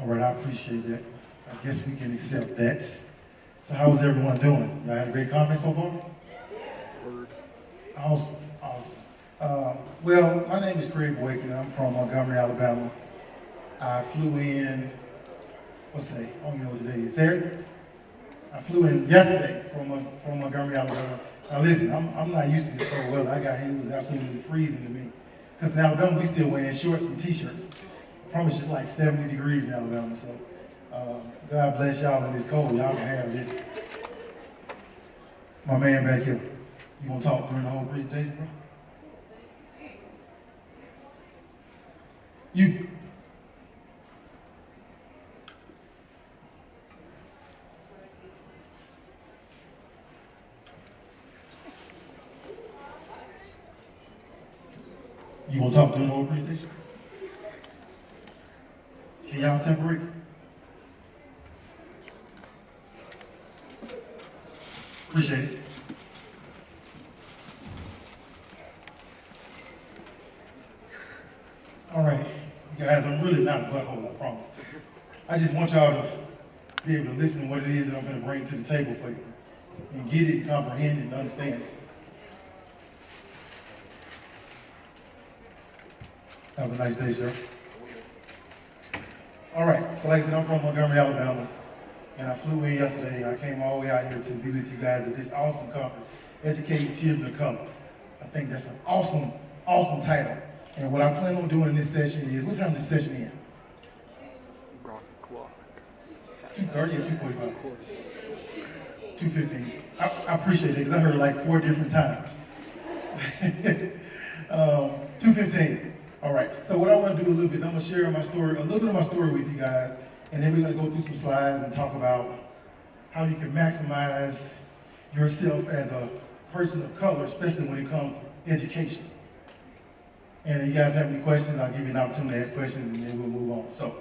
All right, I appreciate that. I guess we can accept that. So how was everyone doing? Y'all had a great conference so far? Awesome, awesome. Well, my name is Craig Boykin, and I'm from Montgomery, Alabama. I flew in, what's today? I don't even know what today is. Saturday? I flew in yesterday from Montgomery, Alabama. Now listen, I'm not used to this cold weather. I got here, it was absolutely freezing to me. Because in Alabama, we still wearing shorts and t-shirts. I promise it's like 70 degrees in Alabama, so God bless y'all in this cold. Y'all can have this. My man back here, you gonna talk during the whole presentation, bro? You. You gonna talk during the whole presentation? Can y'all separate? Appreciate it. All right, you guys, I'm really not a butthole, I promise. I just want y'all to be able to listen to what it is that I'm going to bring to the table for you and get it, comprehend it, and understand it. Have a nice day, sir. All right, so like I said, I'm from Montgomery, Alabama, and I flew in yesterday. I came all the way out here to be with you guys at this awesome conference, Educating Children of Color. I think that's an awesome, awesome title. And what I plan on doing in this session is, what time is this session in? 2:30 or 2:45? 2:15. I appreciate it, because I heard it like 4 different times. 2:15. All right, so what I want to do a little bit, I'm going to share my story, a little bit of my story with you guys, and then we're going to go through some slides and talk about how you can maximize yourself as a person of color, especially when it comes to education. And if you guys have any questions, I'll give you an opportunity to ask questions, and then we'll move on. So,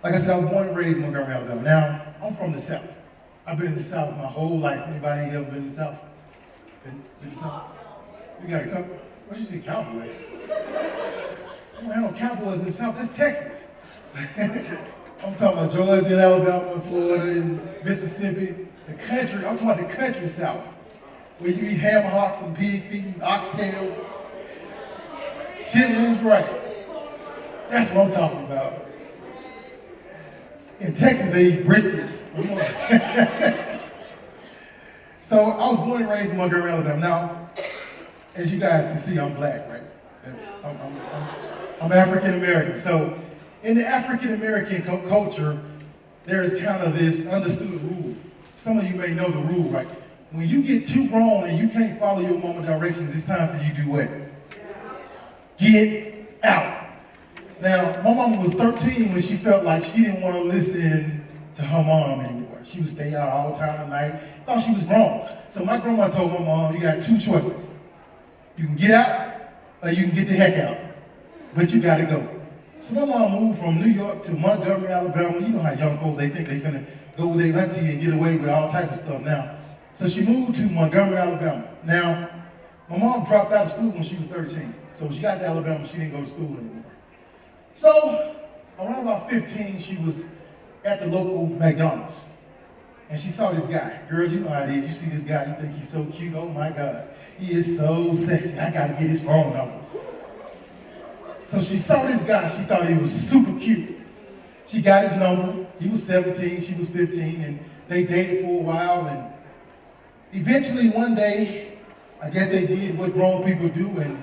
like I said, I was born and raised in Montgomery, Alabama. Now, I'm from the South. I've been in the South my whole life. Anybody ever been in the South? Been in the South? We got a couple. What you say, cowboy? I don't have no cowboys in the South. That's Texas. I'm talking about Georgia and Alabama and Florida and Mississippi. The country, I'm talking about the country South, where you eat ham hocks and pig feet and oxtail. Chitlins, right. That's what I'm talking about. In Texas, they eat briskets. So I was born and raised in Montgomery, Alabama. Now, as you guys can see, I'm black, right? I'm African American. So in the African American culture, there is kind of this understood rule. Some of you may know the rule, right? When you get too grown and you can't follow your mama directions, it's time for you to do what? Get out. Now, my mama was 13 when she felt like she didn't want to listen to her mom anymore. She would stay out all the time at night, thought she was grown. So my grandma told my mom, you got 2 choices. You can get out, or you can get the heck out. But you gotta go. So my mom moved from New York to Montgomery, Alabama. You know how young folks, they think they finna go with their auntie and get away with all type of stuff now. So she moved to Montgomery, Alabama. Now, my mom dropped out of school when she was 13. So when she got to Alabama, she didn't go to school anymore. So around about 15, she was at the local McDonald's. And she saw this guy. Girls, you know how it is. You see this guy, you think he's so cute. Oh my God, he is so sexy. I gotta get his phone number. So she saw this guy, she thought he was super cute. She got his number. He was 17, she was 15, and they dated for a while. And eventually one day, I guess they did what grown people do, and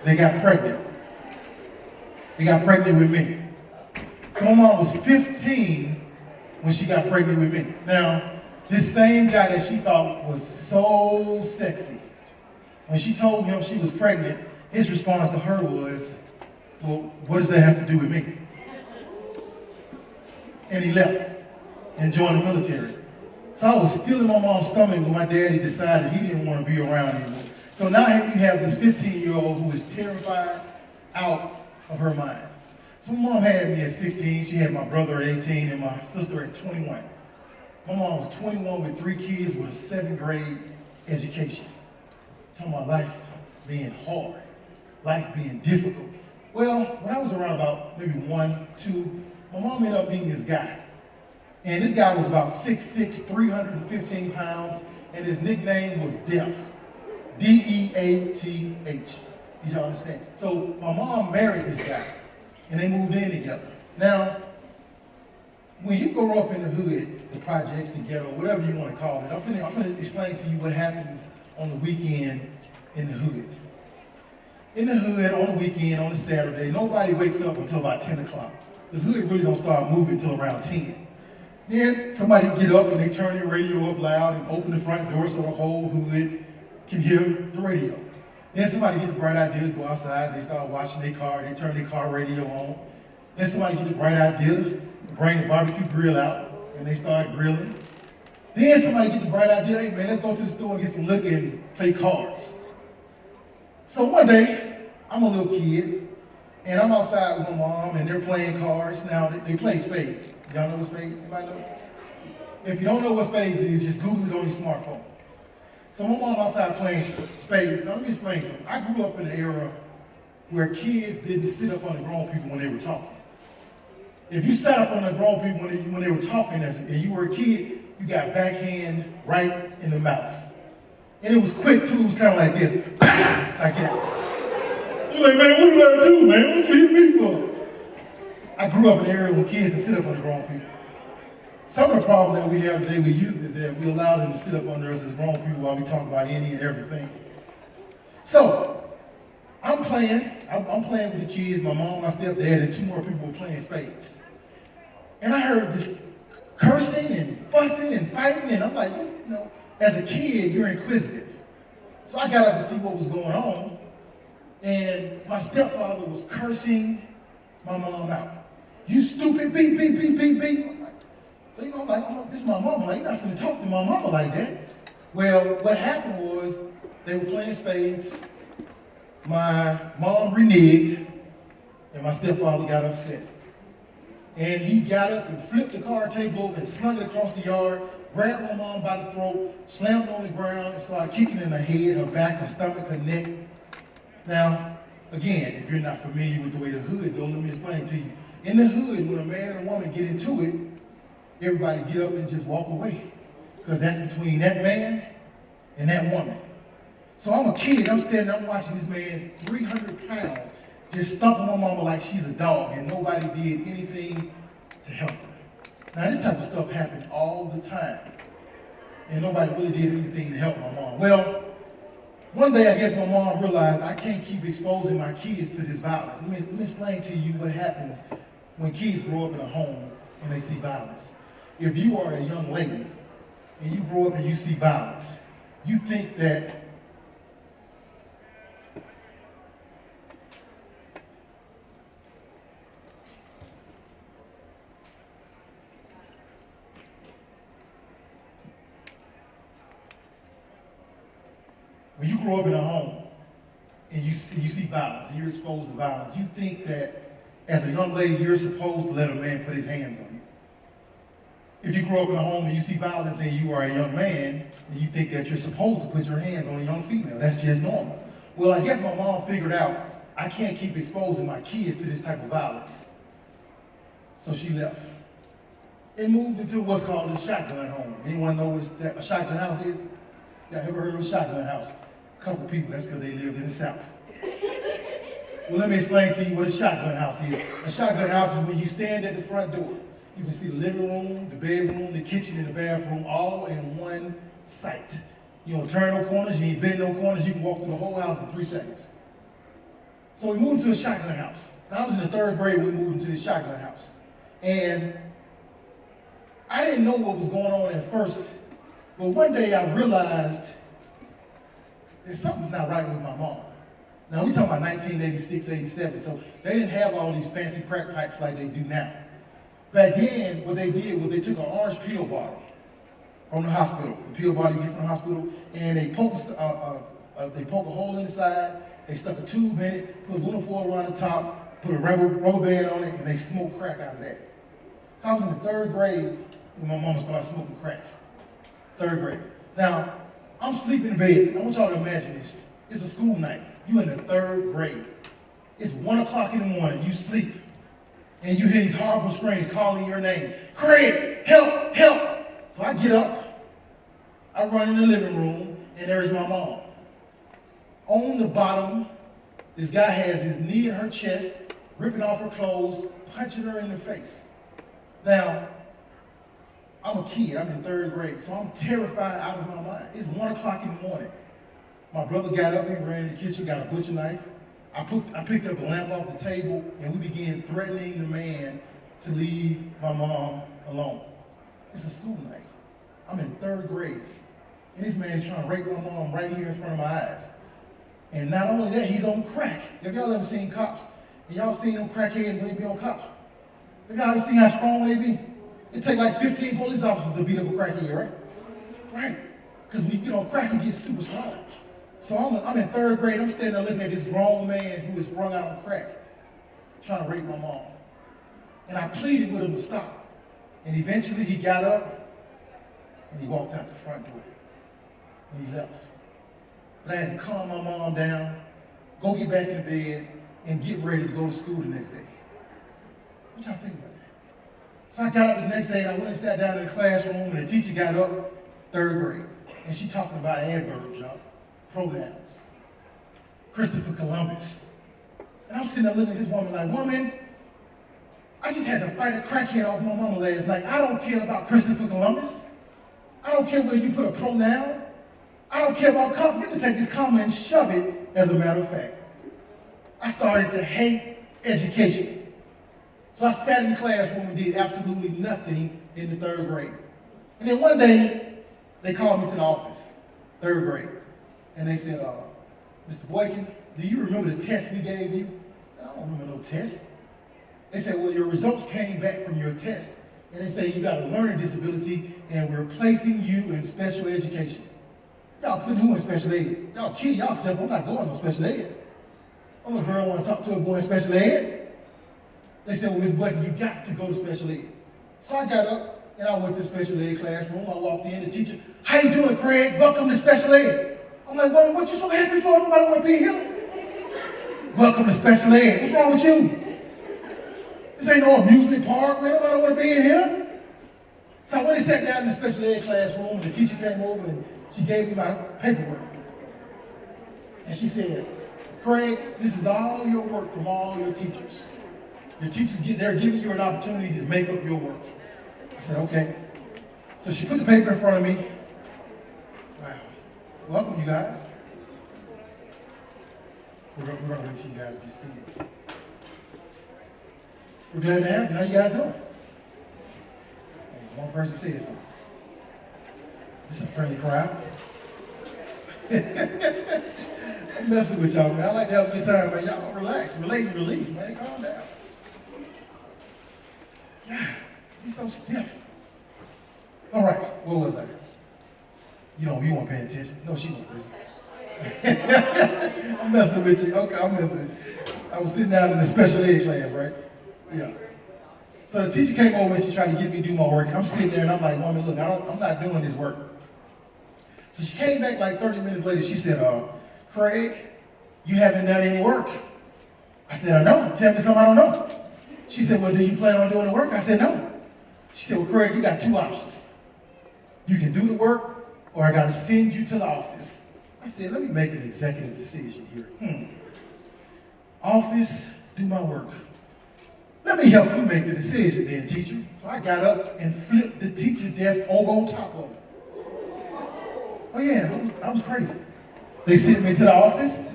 they got pregnant. They got pregnant with me. So my mom was 15 when she got pregnant with me. Now, this same guy that she thought was so sexy, when she told him she was pregnant, his response to her was, well, what does that have to do with me? And he left and joined the military. So I was still in my mom's stomach when my daddy decided he didn't want to be around anymore. So now you have this 15-year-old who is terrified out of her mind. So my mom had me at 16, she had my brother at 18, and my sister at 21. My mom was 21 with 3 kids with a 7th grade education. Talking about life being hard, life being difficult. Well, when I was around about maybe 1, 2, my mom ended up meeting this guy. And this guy was about 6'6", 315 pounds, and his nickname was Death. D-E-A-T-H. Did y'all understand? So my mom married this guy, and they moved in together. Now, when you grow up in the hood, the projects, the ghetto, whatever you want to call it, I'm finna explain to you what happens on the weekend in the hood. In the hood, on the weekend, on a Saturday, nobody wakes up until about 10 o'clock. The hood really don't start moving until around 10. Then somebody get up and they turn their radio up loud and open the front door so the whole hood can hear the radio. Then somebody get the bright idea to go outside, they start washing their car, they turn their car radio on. Then somebody get the bright idea to bring the barbecue grill out and they start grilling. Then somebody get the bright idea, hey man, let's go to the store and get some liquor and play cards. So one day, I'm a little kid, and I'm outside with my mom, and they're playing cards. Now, they play spades. Y'all know what spades? Anybody know? If you don't know what spades is, just Google it on your smartphone. So my mom outside playing spades. Now, let me explain something. I grew up in an era where kids didn't sit up on the grown people when they were talking. If you sat up on the grown people when they were talking and you were a kid, you got backhand right in the mouth. And it was quick, too. It was kind of like this. Like that. You're like, man, what did I do, man? What you hit me for? I grew up in an area where kids didn't sit up on the grown people. Some of the problems that we have today with youth is that we allow them to sit up under us as grown people while we talk about any and everything. So, I'm playing with the kids, my mom, my stepdad, and two more people were playing spades. And I heard this cursing and fussing and fighting, and I'm like, you know, as a kid, you're inquisitive. So I got up to see what was going on, and my stepfather was cursing my mom out. You stupid, beep, beep, beep, beep, beep. So, you know, I'm like, this is my mama. Like, you're not going to talk to my mama like that. Well, what happened was they were playing spades. My mom reneged, and my stepfather got upset. And he got up and flipped the card table over and slung it across the yard, grabbed my mom by the throat, slammed her on the ground, and started kicking in her head, her back, her stomach, her neck. Now, again, if you're not familiar with the way the hood goes, let me explain to you. In the hood, when a man and a woman get into it, everybody get up and just walk away. Because that's between that man and that woman. So I'm a kid, I'm standing, I'm watching this man's 300 pounds just stomping my mama like she's a dog, and nobody did anything to help her. Now, this type of stuff happened all the time, and nobody really did anything to help my mom. Well, one day, I guess my mom realized I can't keep exposing my kids to this violence. Let me explain to you what happens when kids grow up in a home and they see violence. If you are a young lady and you grow up and you see violence, you think that when you grow up in a home and you see violence and you're exposed to violence, you think that as a young lady, you're supposed to let a man put his hands on you. If you grow up in a home and you see violence and you are a young man, and you think that you're supposed to put your hands on a young female. That's just normal. Well, I guess my mom figured out I can't keep exposing my kids to this type of violence. So she left and moved into what's called a shotgun home. Anyone know what a shotgun house is? Y'all ever heard of a shotgun house? A couple people, that's because they lived in the South. Well, let me explain to you what a shotgun house is. A shotgun house is when you stand at the front door. You can see the living room, the bedroom, the kitchen, and the bathroom all in one site. You don't turn no corners, you ain't bend no corners, you can walk through the whole house in 3 seconds. So we moved to a shotgun house. Now I was in the 3rd grade when we moved into this shotgun house. And I didn't know what was going on at first, but one day I realized that something's not right with my mom. Now we talking about 1986, 87, so they didn't have all these fancy crack pipes like they do now. Back then, what they did was they took an orange pill bottle from the hospital, the pill bottle you get from the hospital, and they poke a hole in the side, they stuck a tube in it, put aluminum foil around the top, put a rubber band on it, and they smoked crack out of that. So I was in the 3rd grade when my mama started smoking crack. 3rd grade. Now, I'm sleeping in bed. I want y'all to imagine this. It's a school night. You in the 3rd grade. It's 1 o'clock in the morning. You sleep. and you hear these horrible screams calling your name. Craig, help, help. So I get up, I run in the living room, and there's my mom. On the bottom, this guy has his knee in her chest, ripping off her clothes, punching her in the face. Now, I'm a kid, I'm in 3rd grade, so I'm terrified out of my mind. It's 1 o'clock in the morning. My brother got up, he ran in the kitchen, got a butcher knife. I picked up a lamp off the table, and we began threatening the man to leave my mom alone. It's a school night. I'm in 3rd grade, and this man is trying to rape my mom right here in front of my eyes. And not only that, he's on crack. Have y'all ever seen cops? Have y'all seen them crackheads when they be on cops? Have y'all ever seen how strong they be? It take like 15 police officers to beat up a crackhead, right? Right. Because when you get on crack, you get super strong. So I'm in 3rd grade, I'm standing there looking at this grown man who is sprung out on crack, trying to rape my mom. And I pleaded with him to stop. And eventually he got up and he walked out the front door. And he left. But I had to calm my mom down, go get back in bed, and get ready to go to school the next day. What y'all think about that? So I got up the next day and I went and sat down in the classroom, and the teacher got up, 3rd grade, and she talking about adverbs, y'all. Pronouns. Christopher Columbus. And I'm sitting there looking at this woman like, woman, I just had to fight a crackhead off my mama last night. I don't care about Christopher Columbus. I don't care where you put a pronoun. I don't care about comma. You can take this comma and shove it, as a matter of fact. I started to hate education. So I sat in the classroom and did absolutely nothing in the 3rd grade. And then one day, they called me to the office, 3rd grade. And they said, Mr. Boykin, do you remember the test we gave you? I don't remember no test. They said, well, your results came back from your test. And they say you got a learning disability and we're placing you in special education. Y'all putting who in special ed? Y'all kidding yourself, I'm not going to special ed. I'm a girl I want to talk to her going to special ed. They said, well, Ms. Boykin, you got to go to special ed. So I got up and I went to the special ed classroom. I walked in, the teacher, how you doing, Craig? Welcome to special ed. I'm like, woman, what you so happy for? Nobody want to be here. Welcome to special ed. What's wrong with you? This ain't no amusement park, man. Nobody want to be in here. So I went and sat down in the special ed classroom, and the teacher came over and she gave me my paperwork. And she said, Craig, this is all your work from all your teachers. Your teachers, they're giving you an opportunity to make up your work. I said, okay. So she put the paper in front of me. Wow. Welcome, you guys. We're going to wait till you guys get seated. We're glad to have you. How you guys doing? Hey, one person said something. It's a friendly crowd. I'm messing with y'all, man. I like to have a good time, man. Y'all relax, relate and release, man. Calm down. Yeah, you're so stiff. All right, what was that? You weren't paying attention. No, she wasn't listening. I'm messing with you. Okay, I'm messing with you. I was sitting down in the special ed class, right? Yeah. So the teacher came over and she tried to get me to do my work. And I'm sitting there and I'm like, woman, look, I'm not doing this work. So she came back like 30 minutes later. She said, Craig, you haven't done any work. I said, I know. Tell me something I don't know. She said, well, do you plan on doing the work? I said, no. She said, well, Craig, you got two options. You can do the work, or I got to send you to the office. I said, let me make an executive decision here. Office, do my work. Let me help you make the decision then, teacher. So I got up and flipped the teacher desk over on top of it. Oh yeah, I was crazy. They sent me to the office,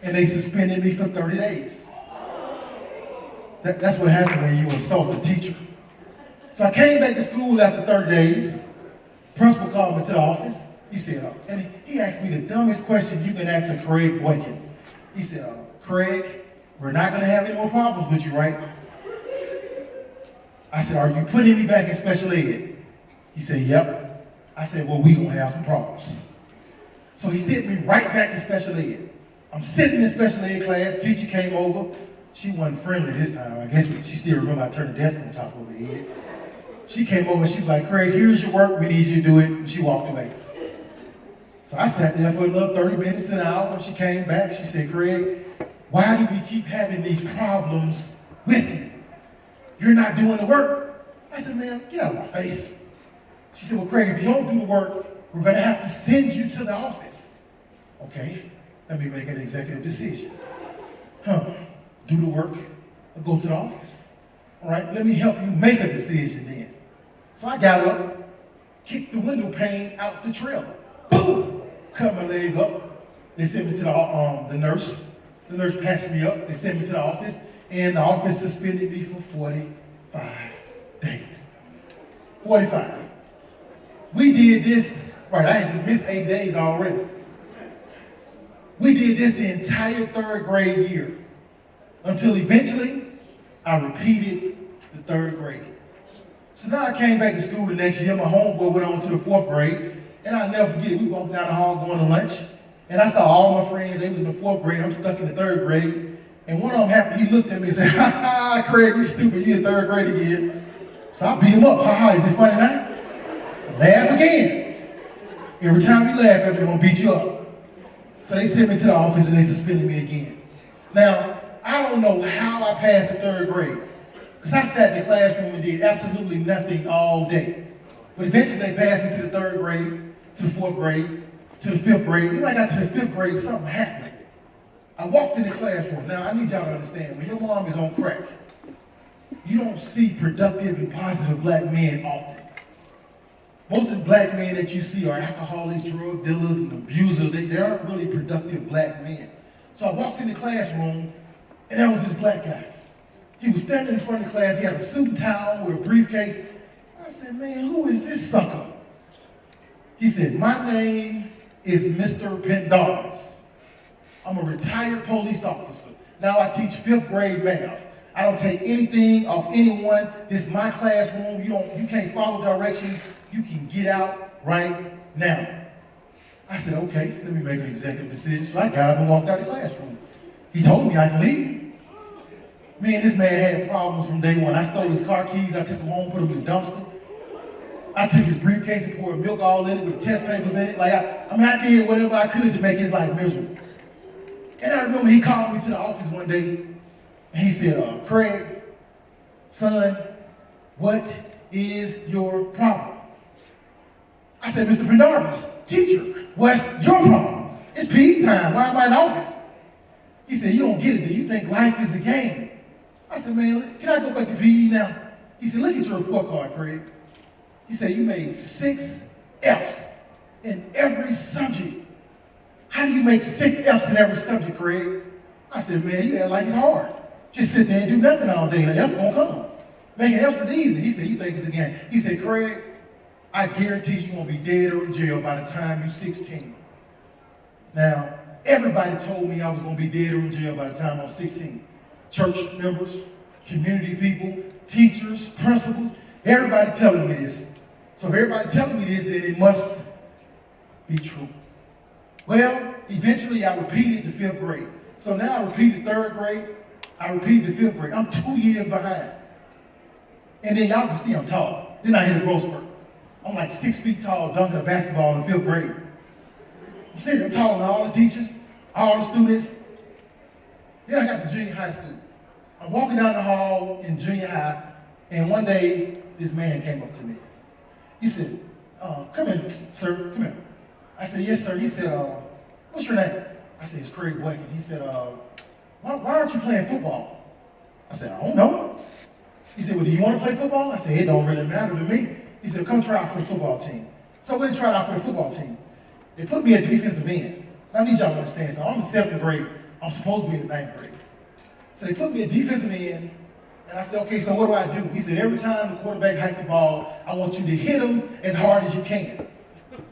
and they suspended me for 30 days. That's what happened when you assault a teacher. So I came back to school after 30 days. Principal called me to the office. He said, and he asked me the dumbest question you can ask a Craig Boykin. He said, Craig, we're not going to have any more problems with you, right? I said, are you putting me back in special ed? He said, yep. I said, well, we going to have some problems. So he sent me right back to special ed. I'm sitting in special ed class. Teacher came over. She wasn't friendly this time. I guess she still remember I turned the desk on top of her head. She came over and she was like, Craig, here's your work. We need you to do it. And she walked away. So I sat there for another 30 minutes to an hour. When she came back, she said, Craig, why do we keep having these problems with you? you're not doing the work. I said, man, get out of my face. She said, well, Craig, if you don't do the work, we're going to have to send you to the office. Okay, let me make an executive decision. Do the work or go to the office. All right, let me help you make a decision then. So I got up, kicked the window pane out the trailer. Boom! Cut my leg up. They sent me to the nurse. The nurse patched me up. They sent me to the office. And the office suspended me for 45 days. 45. We did this, right, I had just missed 8 days already. We did this the entire third grade year until eventually I repeated the third grade. So now I came back to school the next year. My homeboy went on to the fourth grade, and I'll never forget it. We walked down the hall going to lunch, and I saw all my friends. They was in the fourth grade. I'm stuck in the third grade. And one of them happened, he looked at me and said, ha ha, Craig, you stupid, you in third grade again. So I beat him up. Ha ha, is it funny now? Laugh again. Every time you laugh at me, I'm gonna beat you up. So they sent me to the office and they suspended me again. Now, I don't know how I passed the third grade, because I sat in the classroom and did absolutely nothing all day. But eventually they passed me to the third grade, to the fourth grade, to the fifth grade. When I got to the fifth grade, something happened. I walked in the classroom. Now, I need y'all to understand, when your mom is on crack, you don't see productive and positive black men often. Most of the black men that you see are alcoholics, drug dealers, and abusers. They aren't really productive black men. So I walked in the classroom, and there was this black guy. He was standing in front of the class. He had a suit and tie on with a briefcase. I said, man, who is this sucker? He said, my name is Mr. Pendarvis. I'm a retired police officer. Now I teach fifth grade math. I don't take anything off anyone. This is my classroom. You can't follow directions. You can get out right now. I said, okay, let me make an executive decision. So I got up and walked out of the classroom. He told me I could leave. Me and this man had problems from day one. I stole his car keys. I took them home, put them in the dumpster. I took his briefcase and poured milk all in it with test papers in it. I did whatever I could to make his life miserable. And I remember he called me to the office one day, and he said, Craig, son, what is your problem? I said, Mr. Pendarvis, teacher, what's your problem? It's PE time. Why am I in the office? He said, you don't get it, do you think life is a game? I said, man, can I go back to PE now? He said, look at your report card, Craig. He said, you made 6 F's in every subject. How do you make 6 F's in every subject, Craig? I said, man, you act like it's hard. Just sit there and do nothing all day, and the F won't come. Making F's is easy. He said, you think it's a game. He said, Craig, I guarantee you're going to be dead or in jail by the time you're 16. Now, everybody told me I was going to be dead or in jail by the time I was 16. Church members, community people, teachers, principals, everybody telling me this. So if everybody telling me this, then it must be true. Well, eventually I repeated the 5th grade. So now I repeated 3rd grade, I repeated the 5th grade. I'm 2 years behind. And then y'all can see I'm tall. Then I hit a growth spurt. I'm like 6 feet tall, dunking a basketball in the 5th grade. I'm serious, I'm taller than all the teachers, all the students. Then I got to junior high school. I'm walking down the hall in junior high, and one day, this man came up to me. He said, come in, sir, come here. I said, yes, sir. He said, what's your name? I said, it's Craig Waken. He said, why aren't you playing football? I said, I don't know. He said, well, do you want to play football? I said, it don't really matter to me. He said, come try out for the football team. So I went and tried out for the football team. They put me at defensive end. I need y'all to understand, so I'm in 7th grade. I'm supposed to be in the 9th grade. So they put me at defensive end, and I said, okay, so what do I do? He said, every time the quarterback hikes the ball, I want you to hit him as hard as you can.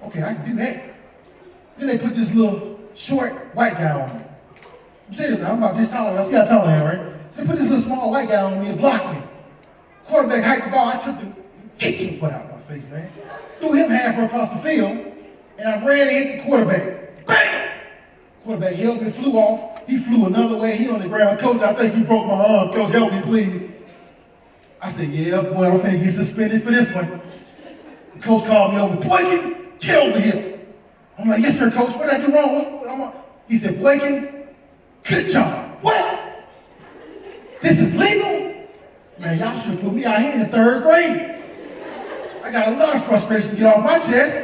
Okay, I can do that. Then they put this little short white guy on me. I'm serious now, I'm about this tall. I see how tall I am, right? So they put this little small white guy on me and blocked me. Quarterback hiked the ball, I took the kick him butt out of my face, man. Threw him halfway across the field, and I ran and hit the quarterback. Bam! Quarterback held me, flew off. He flew another way. He on the ground. Coach, I think you broke my arm. Coach, help me, please. I said, yeah, boy, I'm finna get suspended for this one. The coach called me over. Boykin, get over here. I'm like, yes, sir, coach. What did I do wrong? He said, Boykin, good job. What? This is legal? Man, y'all should put me out here in the 3rd grade. I got a lot of frustration to get off my chest.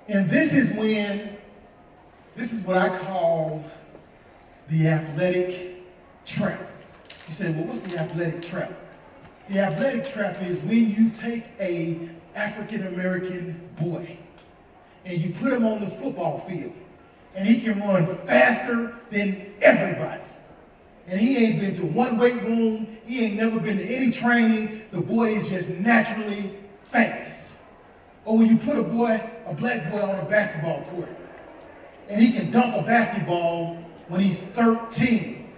And this is what I call the athletic trap. You say, well, what's the athletic trap? The athletic trap is when you take a African-American boy and you put him on the football field and he can run faster than everybody. And he ain't been to one weight room, he ain't never been to any training, the boy is just naturally fast. Or when you put a black boy on a basketball court and he can dunk a basketball when he's 13.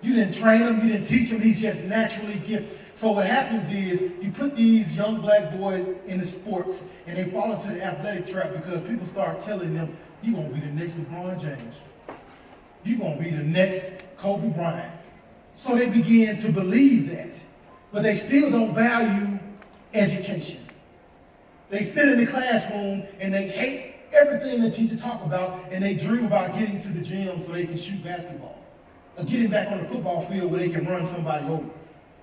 You didn't train him, you didn't teach him, he's just naturally gifted. So what happens is you put these young black boys in the sports and they fall into the athletic trap because people start telling them, you're going to be the next LeBron James. You're going to be the next Kobe Bryant. So they begin to believe that, but they still don't value education. They sit in the classroom and they hate everything the teacher talks about and they dream about getting to the gym so they can shoot basketball or getting back on the football field where they can run somebody over.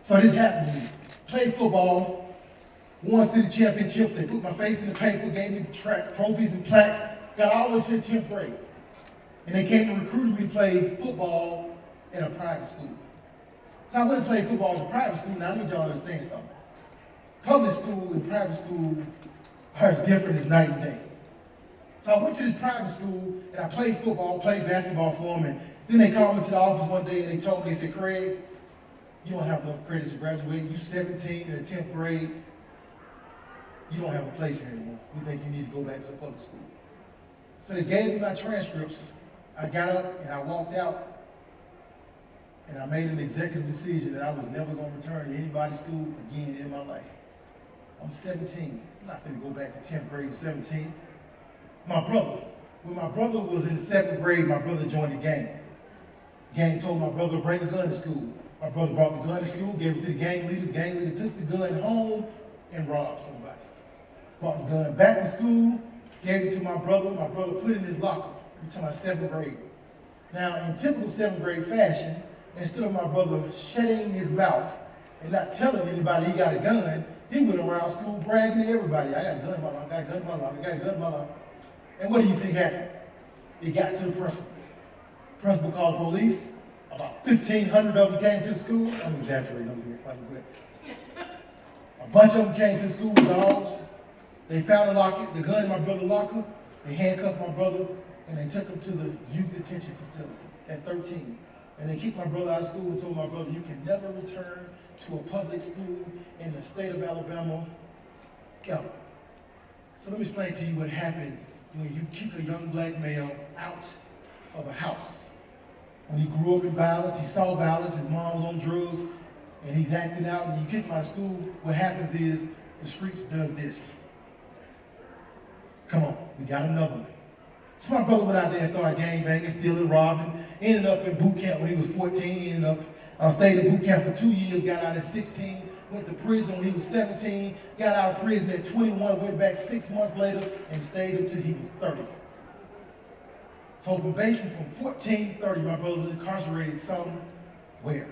So this happened to me. Played football, won city championships. They put my face in the paper, gave me trophies and plaques, got all the way to the 10th grade. And they came and recruited me to play football at a private school. So I went and played football at a private school. Now I need y'all to understand something. Public school and private school are as different as night and day. So I went to this private school and I played football, played basketball for them, and then they called me to the office one day and they told me, they said, Craig, you don't have enough credits to graduate. You're 17 in the 10th grade. You don't have a place here anymore. We think you need to go back to the public school. So they gave me my transcripts. I got up and I walked out and I made an executive decision that I was never going to return to anybody's school again in my life. I'm 17. I'm not going to go back to 10th grade at 17. When my brother was in the 7th grade, my brother joined the gang. The gang told my brother to bring a gun to school. My brother brought the gun to school, gave it to the gang leader. The gang leader took the gun home and robbed somebody. Brought the gun back to school, gave it to my brother. My brother put it in his locker until my 7th grade. Now, in typical 7th grade fashion, instead of my brother shutting his mouth and not telling anybody he got a gun, he went around school bragging to everybody, I got a gun in my locker, I got a gun in my locker, I got a gun in my locker. And what do you think happened? It got to the principal. Principal called the police. About 1,500 of them came to the school. I'm exaggerating, I'm being funny, but a bunch of them came to the school with dogs. They found the gun in my brother's locker. They handcuffed my brother, and they took him to the youth detention facility at 13. And they kicked my brother out of school and told my brother, you can never return to a public school in the state of Alabama ever. So let me explain to you what happens when you kick a young black male out of a house. When he grew up in violence, he saw violence, his mom was on drugs, and he's acting out, and you kick him out of school, what happens is the streets does this. Come on, we got another one. So my brother went out there and started gangbanging, stealing, robbing, ended up in boot camp when he was 14, stayed in boot camp for 2 years, got out at 16, went to prison when he was 17, got out of prison at 21, went back 6 months later, and stayed until he was 30. So basically from 14 to 30, my brother was incarcerated somewhere.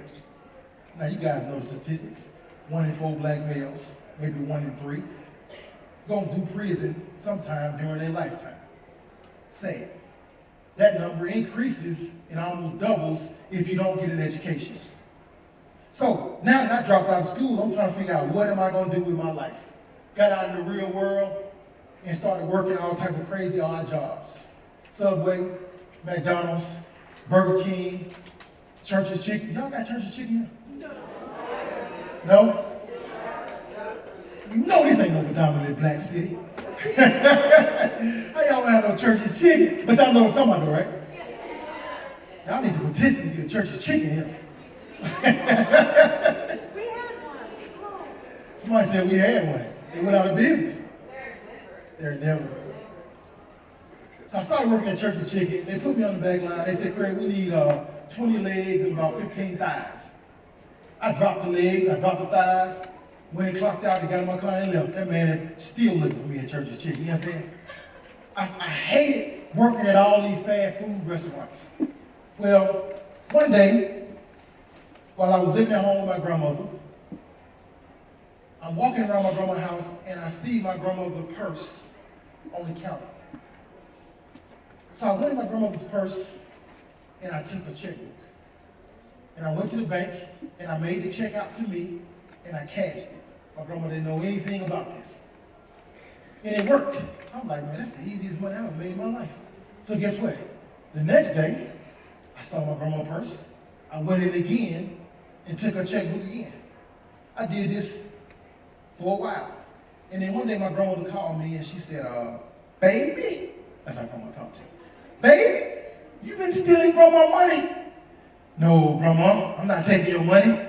Now you guys know the statistics. 1 in 4 black males, maybe 1 in 3, gonna do prison sometime during their lifetime. Sad. That number increases and almost doubles if you don't get an education. So now that I dropped out of school, I'm trying to figure out what am I gonna do with my life. Got out in the real world and started working all type of crazy odd jobs. Subway, McDonald's, Burger King, Church's Chicken. Y'all got Church's Chicken here? No? You know this ain't no predominantly black city. How y'all have no Church's Chicken? But y'all know what I'm talking about though, right? Y'all need to petition to get a Church's Chicken here. We had one. Somebody said we had one. They went out of business. They're never. So I started working at Church's Chicken. They put me on the back line. They said, Craig, we need 20 legs and about 15 thighs. I dropped the legs, I dropped the thighs. When they clocked out, they got in my car and left. That man is still looking for me at Church's Chicken. You understand? I hated working at all these fast food restaurants. Well, one day, while I was living at home with my grandmother. I'm walking around my grandma's house and I see my grandmother's purse on the counter. So I went in my grandmother's purse and I took her checkbook. And I went to the bank and I made the check out to me and I cashed it. My grandma didn't know anything about this. And it worked. So I'm like, man, that's the easiest money I've ever made in my life. So guess what? The next day, I saw my grandma's purse. I went in again and took her checkbook again. I did this for a while. And then one day my grandmother called me and she said, baby, that's how grandma talked to me. Baby, you been stealing grandma money? No, grandma, I'm not taking your money.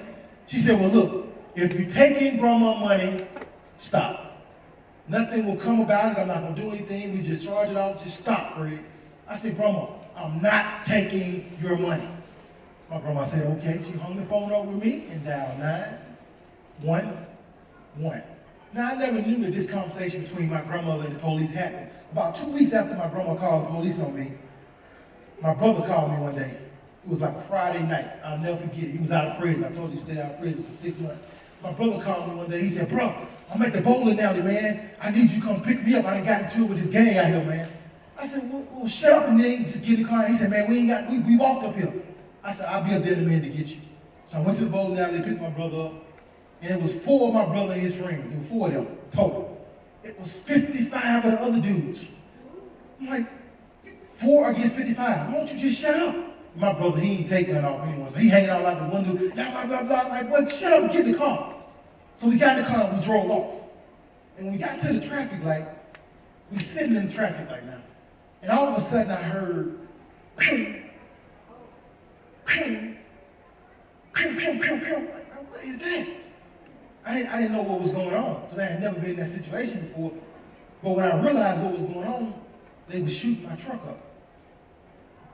She said, well, look, if you're taking grandma money, stop. Nothing will come about it. I'm not going to do anything. We just charge it off. Just stop, Craig. I said, Grandma, I'm not taking your money. My grandma said, okay. She hung the phone up with me and dialed 911. Now, I never knew that this conversation between my grandmother and the police happened. About 2 weeks after my grandma called the police on me, my brother called me one day. It was like a Friday night. I'll never forget it. He was out of prison. I told you he stayed out of prison for 6 months. My brother called me one day. He said, bro, I'm at the bowling alley, man. I need you to come pick me up. I done got into it with this gang out here, man. I said, well shut up and then just get in the car. He said, man, we walked up here. I said, I'll be up there in a minute to get you. So I went to the bowling alley, picked my brother up, and it was 4 of my brother and his friends. It was 4 of them total. It was 55 of the other dudes. I'm like, 4 against 55. Why don't you just shut up? My brother, he ain't take that off anyway. So he hanging out like the window, blah, blah, blah, blah. Like, what? Shut up and get in the car. So we got in the car and we drove off. And when we got to the traffic light, we sitting in the traffic light now. And all of a sudden I heard, like, what is that? I didn't know what was going on because I had never been in that situation before. But when I realized what was going on, they were shooting my truck up.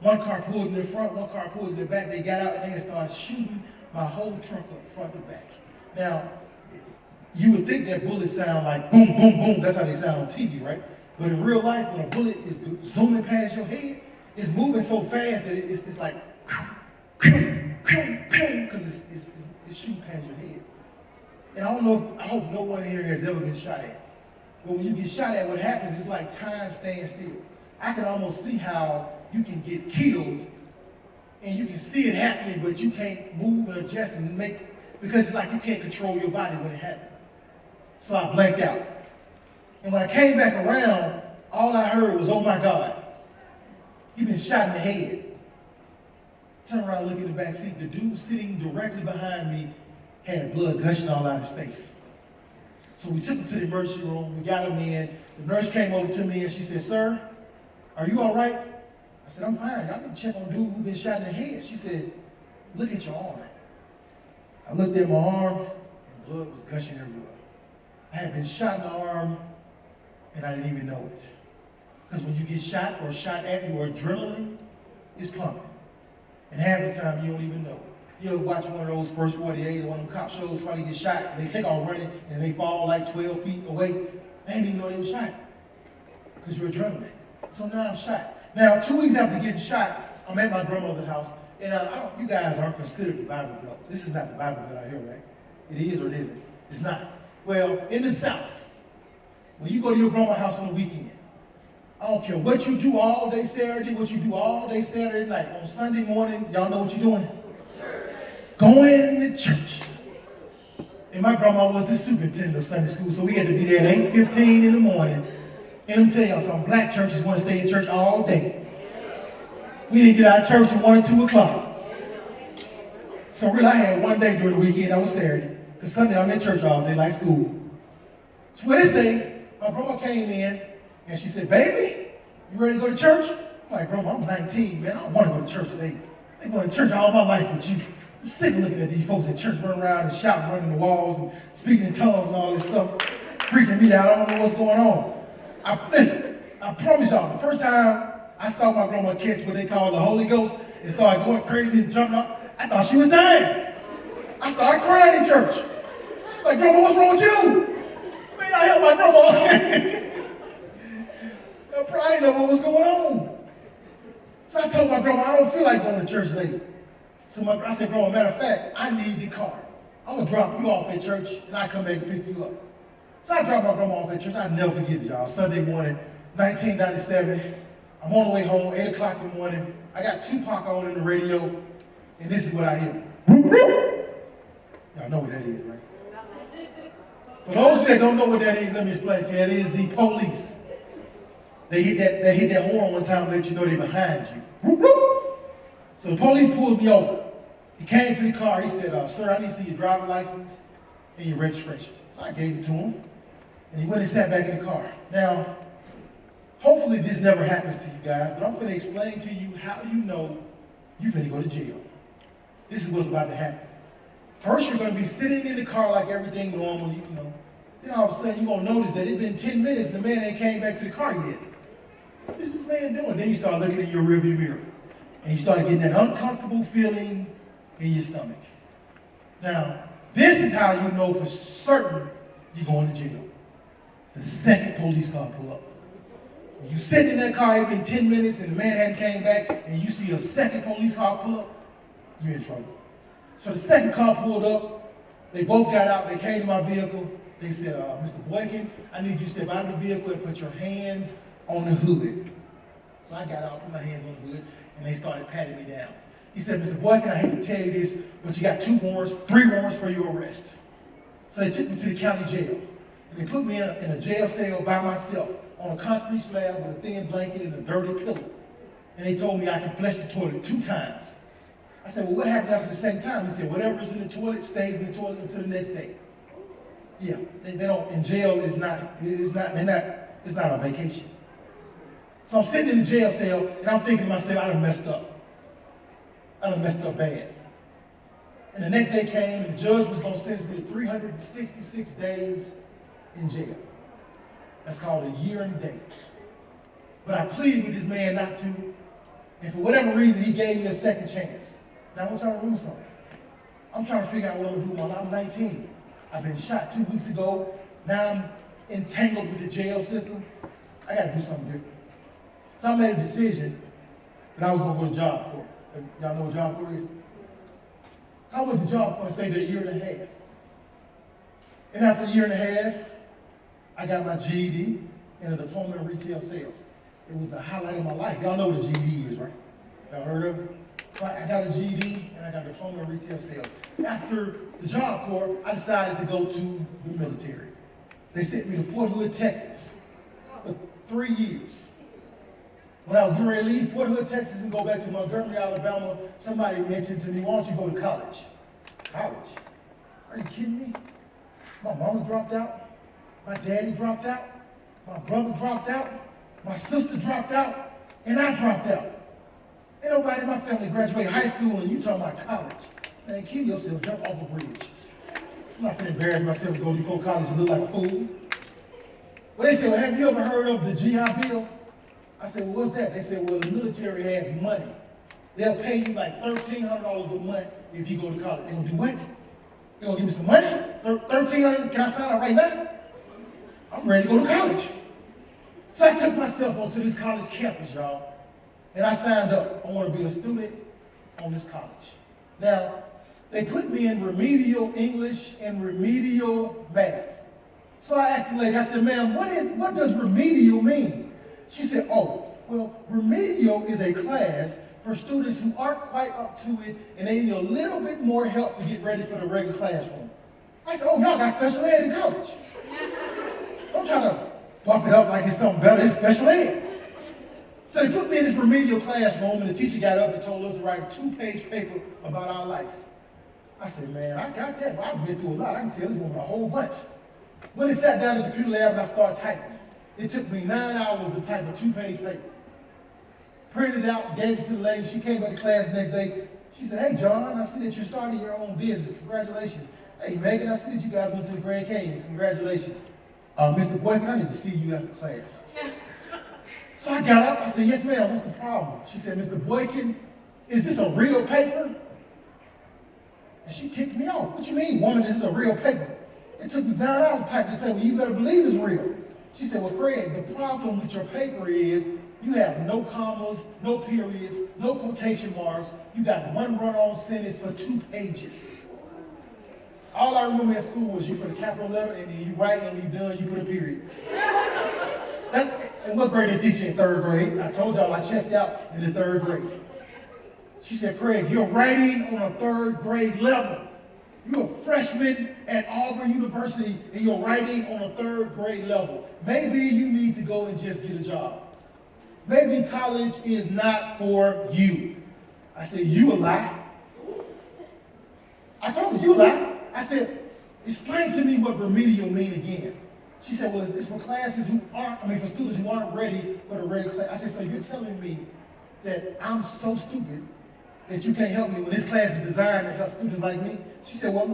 One car pulled in the front, one car pulled in the back. They got out and they started shooting my whole truck up, front to back. Now, you would think that bullets sound like boom, boom, boom. That's how they sound on TV, right? But in real life, when a bullet is zooming past your head, it's moving so fast that it's like, because it's shooting past your head. And I hope no one here has ever been shot at. But when you get shot at, what happens is like time stands still. I can almost see how you can get killed and you can see it happening, but you can't move and adjust and because it's like you can't control your body when it happens. So I blanked out. And when I came back around, all I heard was, oh my God, you've been shot in the head. Turn around, look in the back seat. The dude sitting directly behind me had blood gushing all out his face. So we took him to the emergency room. We got him in. The nurse came over to me and she said, sir, are you all right? I said, I'm fine. Y'all need to check on dude who's been shot in the head. She said, look at your arm. I looked at my arm and blood was gushing everywhere. I had been shot in the arm and I didn't even know it. Because when you get shot or shot at, your adrenaline is pumping. And half the time you don't even know it. You ever watch one of those First 48 or one of them cop shows, somebody gets shot and they take off running and they fall like 12 feet away? They didn't even know they were shot because you're adrenaline. So now I'm shot. Now, 2 weeks after getting shot, I'm at my grandmother's house, and you guys aren't considered the Bible Belt. This is not the Bible Belt out here, right? It is or it isn't? It's not. Well, in the South, when you go to your grandma's house on the weekend, I don't care what you do all day Saturday, what you do all day Saturday night. On Sunday morning, y'all know what you're doing? Church. Going to church. And my grandma was the superintendent of Sunday school, so we had to be there at 8:15 in the morning. And let me tell y'all something, black churches want to stay in church all day. We didn't get out of church until 1 or 2 o'clock. So really, I had one day during the weekend, that was Saturday. Because Sunday, I'm in church all day, like school. So this day, my grandma came in, and she said, baby, you ready to go to church? I'm like, grandma, I'm 19, man. I don't want to go to church today. I've been going to church all my life with you. I'm sick of looking at these folks at church running around and shouting, running the walls, and speaking in tongues and all this stuff. Freaking me out. I don't know what's going on. Listen, I promise y'all, the first time I saw my grandma catch what they call the Holy Ghost and started going crazy and jumping up, I thought she was dying. I started crying in church. Like, grandma, what's wrong with you? Man, I helped my grandma. I probably didn't know what was going on. So I told my grandma, I don't feel like going to church late. So I said, Grandma, matter of fact, I need the car. I'm going to drop you off at church, and I come back and pick you up. So I dropped my grandma off at church. I'll never forget it, y'all. Sunday morning, 1997. I'm on the way home, 8 o'clock in the morning. I got Tupac on in the radio, and this is what I hear. Y'all know what that is, right? For those that don't know what that is, let me explain to you. That is the police. They hit that horn one time to let you know they're behind you. So the police pulled me over. He came to the car. He said, sir, I need to see your driver's license and your registration. So I gave it to him. And he went and sat back in the car. Now, hopefully this never happens to you guys, but I'm going to explain to you how you know you're finna go to jail. This is what's about to happen. First, you're going to be sitting in the car like everything normal, you know. Then all of a sudden, you're going to notice that it's been 10 minutes and the man ain't came back to the car yet. What is this man doing? Then you start looking in your rearview mirror. And you start getting that uncomfortable feeling in your stomach. Now, this is how you know for certain you're going to jail. The second police car pull up. When you sit in that car, it's been 10 minutes and the man hadn't came back, and you see a second police car pull up, you're in trouble. So the second car pulled up. They both got out. They came to my vehicle. They said, Mr. Boykin, I need you to step out of the vehicle and put your hands on the hood. So I got out, put my hands on the hood, and they started patting me down. He said, Mr. Boykin, I hate to tell you this, but you got 3 warrants for your arrest. So they took me to the county jail. And they put me in a jail cell by myself on a concrete slab with a thin blanket and a dirty pillow. And they told me I can flush the toilet 2 times. I said, well, what happens after the second time? He said, whatever's in the toilet stays in the toilet until the next day. Yeah, they don't, in jail it's not a vacation. So I'm sitting in the jail cell and I'm thinking to myself, I done messed up. I done messed up bad. And the next day came and the judge was gonna sentence me to 366 days in jail. That's called a year and a day. But I pleaded with this man not to, and for whatever reason, he gave me a second chance. Now I want y'all to remember something. I'm trying to figure out what I'm gonna do with my life. I'm 19. I've been shot 2 weeks ago. Now I'm entangled with the jail system. I gotta do something different. So I made a decision that I was gonna go to Job Corps. Y'all know what Job Corps is? So I went to Job Corps and stayed there a year and a half. And after a year and a half, I got my GED and a diploma in retail sales. It was the highlight of my life. Y'all know what a GED is, right? Y'all heard of it? So I got a GED and I got a diploma in retail sales. After the Job Corps, I decided to go to the military. They sent me to Fort Hood, Texas for 3 years. When I was getting ready to leave Fort Hood, Texas and go back to Montgomery, Alabama, somebody mentioned to me, why don't you go to college? College? Are you kidding me? My mama dropped out. My daddy dropped out. My brother dropped out. My sister dropped out. And I dropped out. Ain't nobody in my family graduated high school and you talking about college. Man, kill yourself, jump off a bridge. I'm not finna embarrass myself to go before college and look like a fool. Well, they said, well, have you ever heard of the GI Bill? I said, well, what's that? They said, well, the military has money. They'll pay you like $1,300 a month if you go to college. They're gonna do what? They're gonna give me some money? $1,300? Can I sign up right now? I'm ready to go to college. So I took myself onto this college campus, y'all, and I signed up. I want to be a student on this college. Now, they put me in remedial English and remedial math. So I asked the lady, I said, ma'am, what does remedial mean? She said, oh, well, remedial is a class for students who aren't quite up to it and they need a little bit more help to get ready for the regular classroom. I said, oh, y'all got special ed in college. Don't try to buff it up like it's something better, it's special ed. So they put me in this remedial classroom and the teacher got up and told us to write a 2-page paper about our life. I said, man, I got that, but I've been through a lot. I can tell this woman a whole bunch. When they sat down in the computer lab and I started typing, it took me 9 hours to type a 2-page paper. Printed it out, gave it to the lady. She came back to class the next day. She said, hey, John, I see that you're starting your own business. Congratulations. Hey, Megan, I see that you guys went to the Grand Canyon. Congratulations. Mr. Boykin, I need to see you after class. So I got up. I said, yes, ma'am, what's the problem? She said, Mr. Boykin, is this a real paper? And she ticked me off. What you mean, woman, this is a real paper? It took me 9 hours to type this paper. You better believe it's real. She said, well, Craig, the problem with your paper is You have no commas, no periods, no quotation marks. You got one run-on sentence for 2 pages. All I remember in school was you put a capital letter and then you write, and when you're done, you put a period. And what grade did they teach you in 3rd grade? I told y'all I checked out in the 3rd grade. She said, Craig, you're writing on a 3rd grade level. You're a freshman at Auburn University and you're writing on a 3rd grade level. Maybe you need to go and just get a job. Maybe college is not for you. I said, you a lie. I told her, you a lie. I said, explain to me what remedial mean again. She said, well, it's for classes who aren't, for students who aren't ready for the regular class. I said, so you're telling me that I'm so stupid that you can't help me when this class is designed to help students like me? She said, what?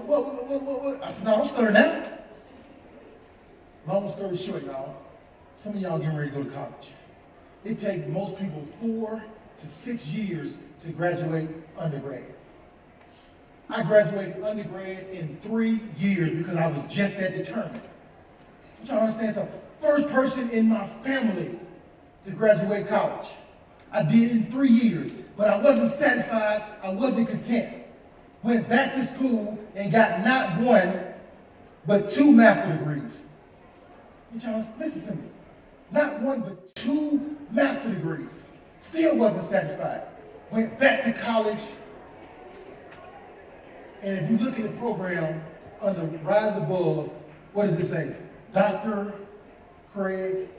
I said, no, don't stutter now. Long story short, y'all, some of y'all getting ready to go to college. It takes most people 4 to 6 years to graduate undergrad. I graduated undergrad in 3 years because I was just that determined. I'm trying to understand something. First person in my family to graduate college. I did it in 3 years, but I wasn't satisfied. I wasn't content. Went back to school and got not 1, but 2 master's degrees. You trying to listen to me? Not 1, but 2 master's degrees. Still wasn't satisfied. Went back to college. And if you look at the program under Rise Above, what does it say? Dr. Craig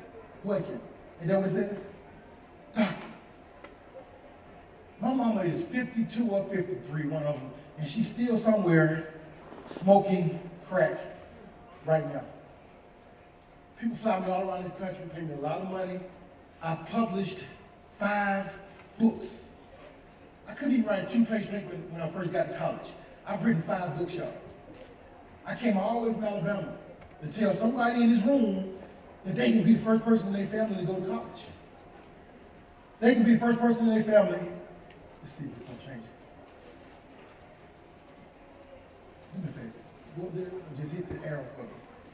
Boykin. Is that what it said? Doctor. My mama is 52 or 53, one of them, and she's still somewhere smoking crack right now. People fly me all around this country, pay me a lot of money. I've published 5 books. I couldn't even write a 2-page paper when I first got to college. I've written 5 books, y'all. I came all the way from Alabama to tell somebody in this room that they can be the first person in their family to go to college. They can be the first person in their family. Let's see if it's going to change it. Do me a favor. Go up there and just hit the arrow for me,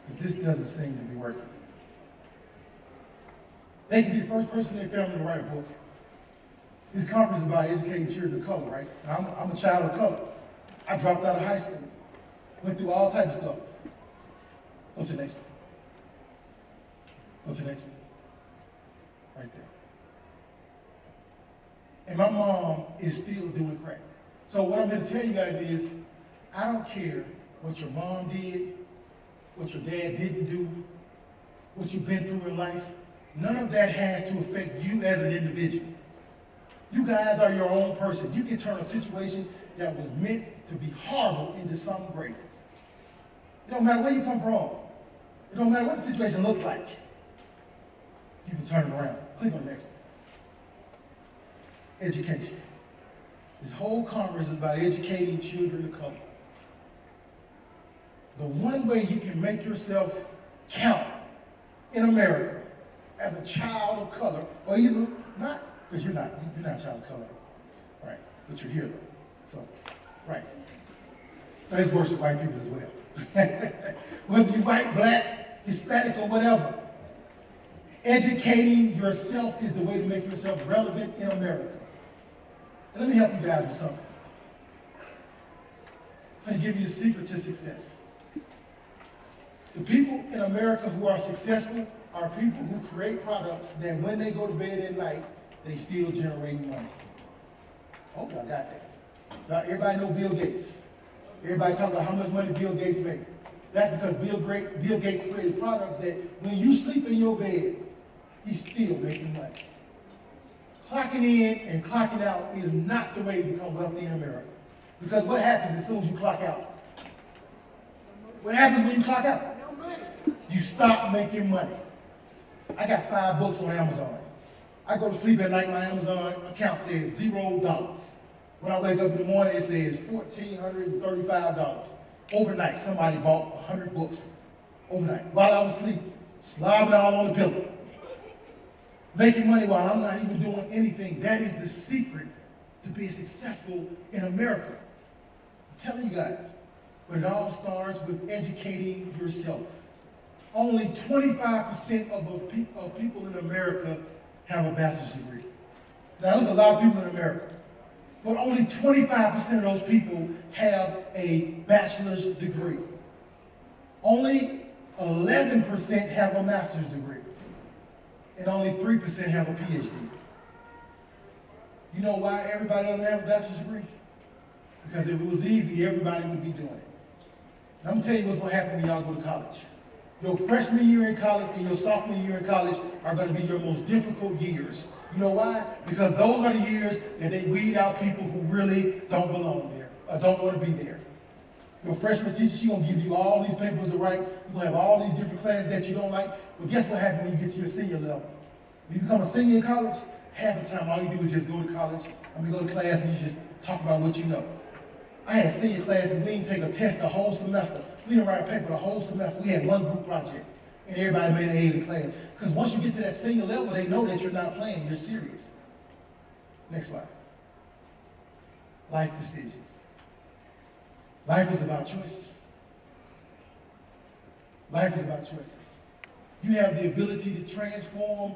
because this doesn't seem to be working. They can be the first person in their family to write a book. This conference is about educating children of color, right? I'm a child of color. I dropped out of high school. Went through all types of stuff. Go to the next one. Go to the next one. Right there. And my mom is still doing crack. So what I'm going to tell you guys is, I don't care what your mom did, what your dad didn't do, what you've been through in life. None of that has to affect you as an individual. You guys are your own person. You can turn a situation that was meant to be horrible into something great. It don't matter where you come from. It don't matter what the situation looked like. You can turn it around. Click on the next one. Education. This whole conference is about educating children of color. The one way you can make yourself count in America as a child of color, or even not, because you're not a child of color, right? But you're here though. So, right. So this works with white people as well. Whether you're white, black, Hispanic, or whatever, educating yourself is the way to make yourself relevant in America. And let me help you guys with something. I'm going to give you the secret to success. The people in America who are successful are people who create products that when they go to bed at night, they still generate money. Hope y'all got that. Now, everybody know Bill Gates. Everybody talk about how much money Bill Gates made. That's because Bill Gates created products that when you sleep in your bed, he's still making money. Clocking in and clocking out is not the way to become wealthy in America. Because what happens as soon as you clock out? What happens when you clock out? No money. You stop making money. I got 5 books on Amazon. I go to sleep at night, my Amazon account says $0. When I wake up in the morning, it says $1,435. Overnight, somebody bought 100 books overnight while I was sleeping, slobbing all on the pillow. Making money while I'm not even doing anything. That is the secret to being successful in America. I'm telling you guys, but it all starts with educating yourself. Only 25% of people in America have a bachelor's degree. Now, there's a lot of people in America, but only 25% of those people have a bachelor's degree. Only 11% have a master's degree, and only 3% have a PhD. You know why everybody doesn't have a bachelor's degree? Because if it was easy, everybody would be doing it. And I'm going to tell you what's going to happen when y'all go to college. Your freshman year in college and your sophomore year in college are going to be your most difficult years. You know why? Because those are the years that they weed out people who really don't belong there, or don't want to be there. Your freshman teacher, she's going to give you all these papers to write. You're going to have all these different classes that you don't like. But guess what happens when you get to your senior level? When you become a senior in college, half the time all you do is just go to college, go to class and you just talk about what you know. I had senior classes, we didn't take a test the whole semester. We didn't write a paper the whole semester. We had one group project, and everybody made an A in the class. Because once you get to that senior level, they know that you're not playing, you're serious. Next slide. Life decisions. Life is about choices. Life is about choices. You have the ability to transform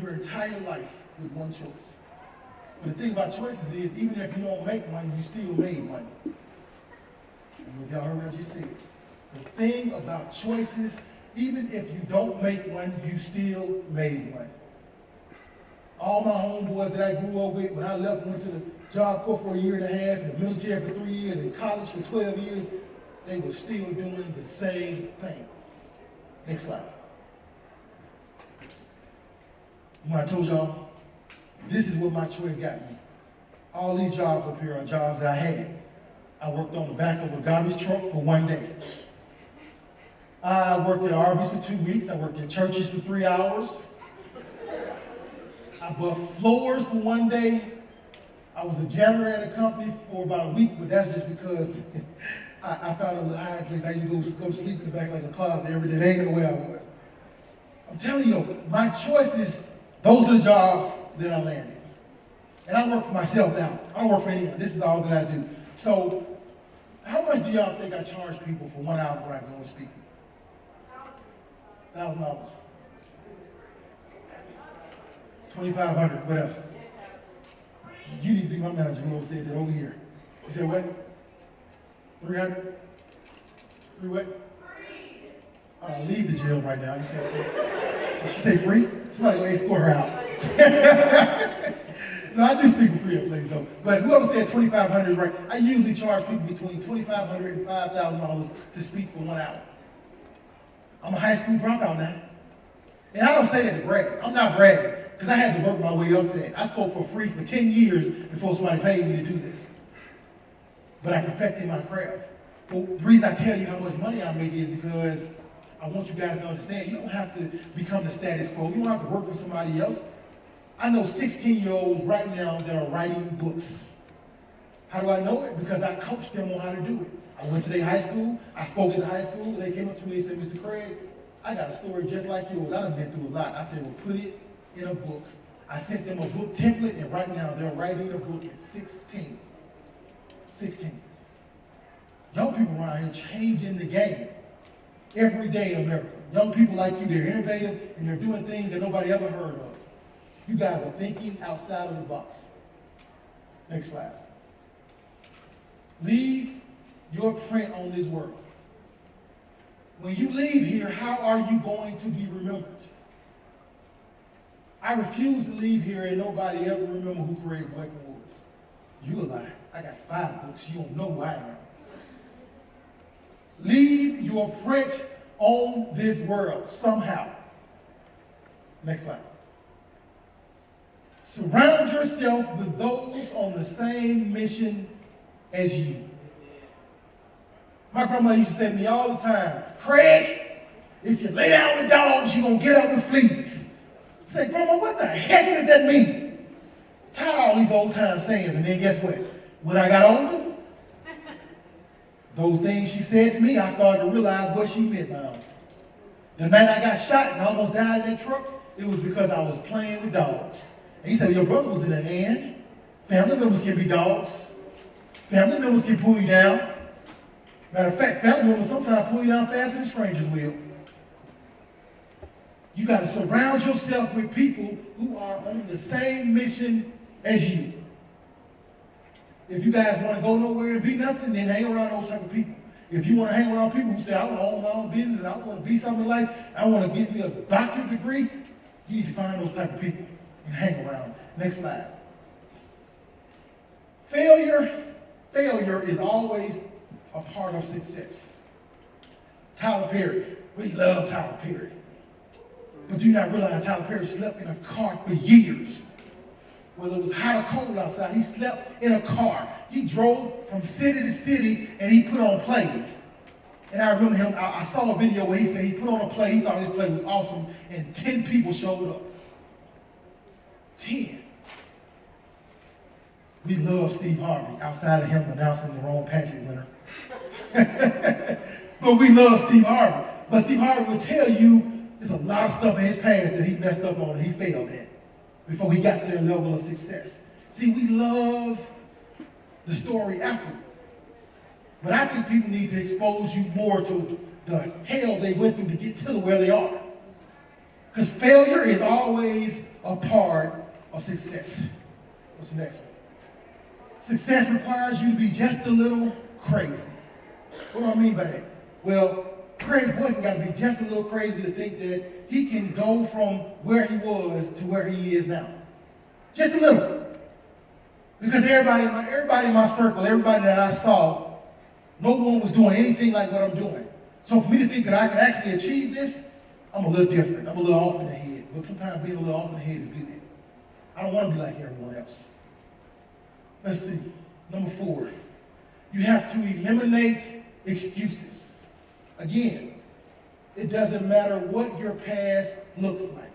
your entire life with one choice. But the thing about choices is, even if you don't make money, you still made money. I don't know if y'all heard what I just said. The thing about choices, even if you don't make one, you still made one. All my homeboys that I grew up with, when I left and went to the Job Corps for a year and a half, in the military for 3 years, in college for 12 years, they were still doing the same thing. Next slide. When I told y'all, this is what my choice got me. All these jobs up here are jobs that I had. I worked on the back of a garbage truck for 1 day. I worked at Arby's for 2 weeks. I worked at churches for 3 hours. I buffed floors for 1 day. I was a janitor at a company for about a week, but that's just because I found a little hiding place. I used to go sleep in the back like a closet every day. They ain't know where I was. I'm telling you, my choices, those are the jobs that I landed. And I work for myself now. I don't work for anyone. This is all that I do. So, how much do y'all think I charge people for 1 hour when I go and speak? $1,000. $2,500. What else? You need to be my manager. You said that over here. You said what? 300? 3 what? Leave the jail right now. You said free. Did she say free? Somebody go escort her out. No, I do speak for free at place though. But whoever said $2,500 is right. I usually charge people between $2,500 and $5,000 to speak for 1 hour. I'm a high school dropout now. And I don't say that to brag. I'm not bragging, because I had to work my way up to that. I spoke for free for 10 years before somebody paid me to do this. But I perfected my craft. Well, the reason I tell you how much money I make is because I want you guys to understand, you don't have to become the status quo. You don't have to work for somebody else. I know 16-year-olds right now that are writing books. How do I know it? Because I coached them on how to do it. I went to their high school, I spoke at the high school, they came up to me and said, Mr. Craig, I got a story just like yours. I done been through a lot. I said, well, put it in a book. I sent them a book template, and right now they're writing a book at 16. 16. Young people around here changing the game every day in America. Young people like you, they're innovative, and they're doing things that nobody ever heard of. You guys are thinking outside of the box. Next slide. Leave your print on this world. When you leave here, how are you going to be remembered? I refuse to leave here and nobody ever remember who Craig Blackman was. You a lie. I got 5 books. You don't know who I am. Leave your print on this world somehow. Next slide. Surround yourself with those on the same mission as you. My grandma used to say to me all the time, Craig, if you lay down with dogs, you're going to get up with fleas. I said, Grandma, what the heck does that mean? I'm tired of all these old time sayings, and then guess what? When I got older, those things she said to me, I started to realize what she meant by them. The night I got shot and almost died in that truck, it was because I was playing with dogs. And he said, your brother was in an end. Family members can be dogs. Family members can pull you down. Matter of fact, family members sometimes pull you down faster than strangers will. You got to surround yourself with people who are on the same mission as you. If you guys want to go nowhere and be nothing, then hang around those type of people. If you want to hang around people who say, I want to own my own business, and I want to be something in life, I want to get me a doctorate degree, you need to find those type of people and hang around. Next slide. Failure is always a part of success. Tyler Perry, we love Tyler Perry. But do you not realize Tyler Perry slept in a car for years? Whether it was hot or cold outside, he slept in a car. He drove from city to city and he put on plays. And I remember him, I saw a video where he said he put on a play, he thought his play was awesome, and 10 people showed up. 10. We love Steve Harvey, outside of him announcing the wrong pageant winner. But we love Steve Harvey. But Steve Harvey will tell you there's a lot of stuff in his past that he messed up on and he failed at before he got to their level of success. See, we love the story afterward. But I think people need to expose you more to the hell they went through to get to where they are. Because failure is always a part of success. What's the next one? Success requires you to be just a little crazy. What do I mean by that? Well, Craig Boykin got to be just a little crazy to think that he can go from where he was to where he is now. Just a little. Because everybody in my circle, everybody that I saw, no one was doing anything like what I'm doing. So for me to think that I can actually achieve this, I'm a little different. I'm a little off in the head. But sometimes being a little off in the head is good. I don't want to be like everyone else. Let's see. Number 4. You have to eliminate excuses. Again, it doesn't matter what your past looks like.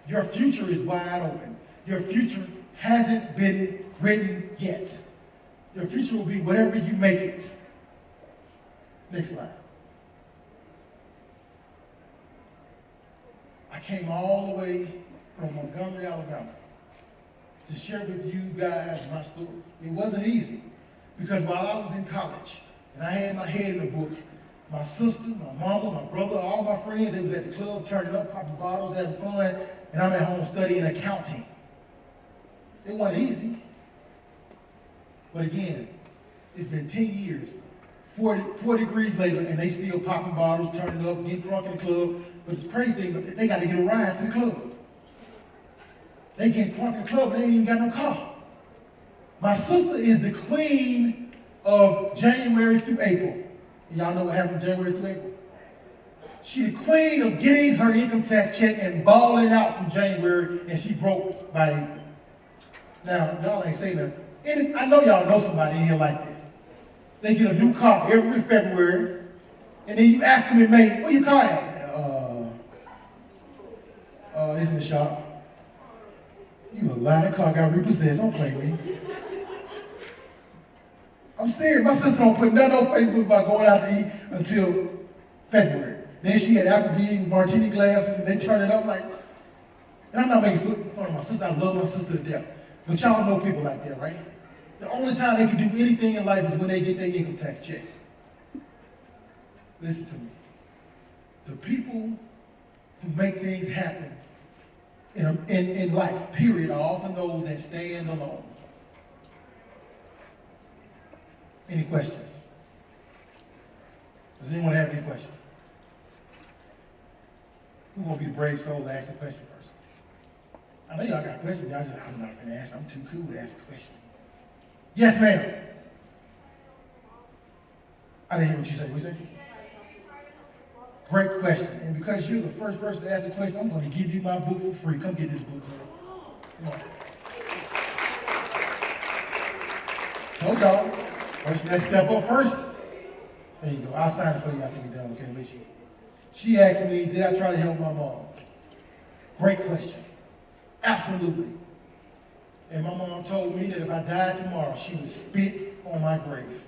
Your future is wide open. Your future hasn't been written yet. Your future will be whatever you make it. Next slide. I came all the way from Montgomery, Alabama, to share with you guys my story. It wasn't easy because while I was in college and I had my head in the book, my sister, my mama, my brother, all my friends, they was at the club turning up, popping bottles, having fun, and I'm at home studying accounting. It wasn't easy. But again, it's been 10 years, 4 degrees later, and they still popping bottles, turning up, getting drunk in the club. But the crazy thing, they got to get a ride to the club. They get drunk in the club, they ain't even got no car. My sister is the queen of January through April. Y'all know what happened January through April? She's the queen of getting her income tax check and balling out from January, and she broke by April. Now, y'all ain't saying nothing. And I know y'all know somebody in here like that. They get a new car every February, and then you ask them in May, where your car at? It's in the shop. You a lie, that car got repossessed, don't play with me. I'm serious, my sister don't put nothing on Facebook about going out to eat until February. Then she had Applebee's martini glasses, and they turn it up like, and I'm not making fun of my sister, I love my sister to death. But y'all know people like that, right? The only time they can do anything in life is when they get their income tax check. Listen to me. The people who make things happen in life, period, are often those that stand alone. Any questions? Does anyone have any questions? Who's going to be the brave soul to ask the question first? I know y'all got questions. Y'all just, I'm not going to ask. I'm too cool to ask a question. Yes, ma'am. I didn't hear what you said. What you say? Great question. And because you're the first person to ask a question, I'm going to give you my book for free. Come get this book, girl. Come on. Told y'all. Let's step up first. There you go. I'll sign it for you after we're done. Okay, make sure. She asked me, did I try to help my mom? Great question. Absolutely. And my mom told me that if I died tomorrow, she would spit on my grave.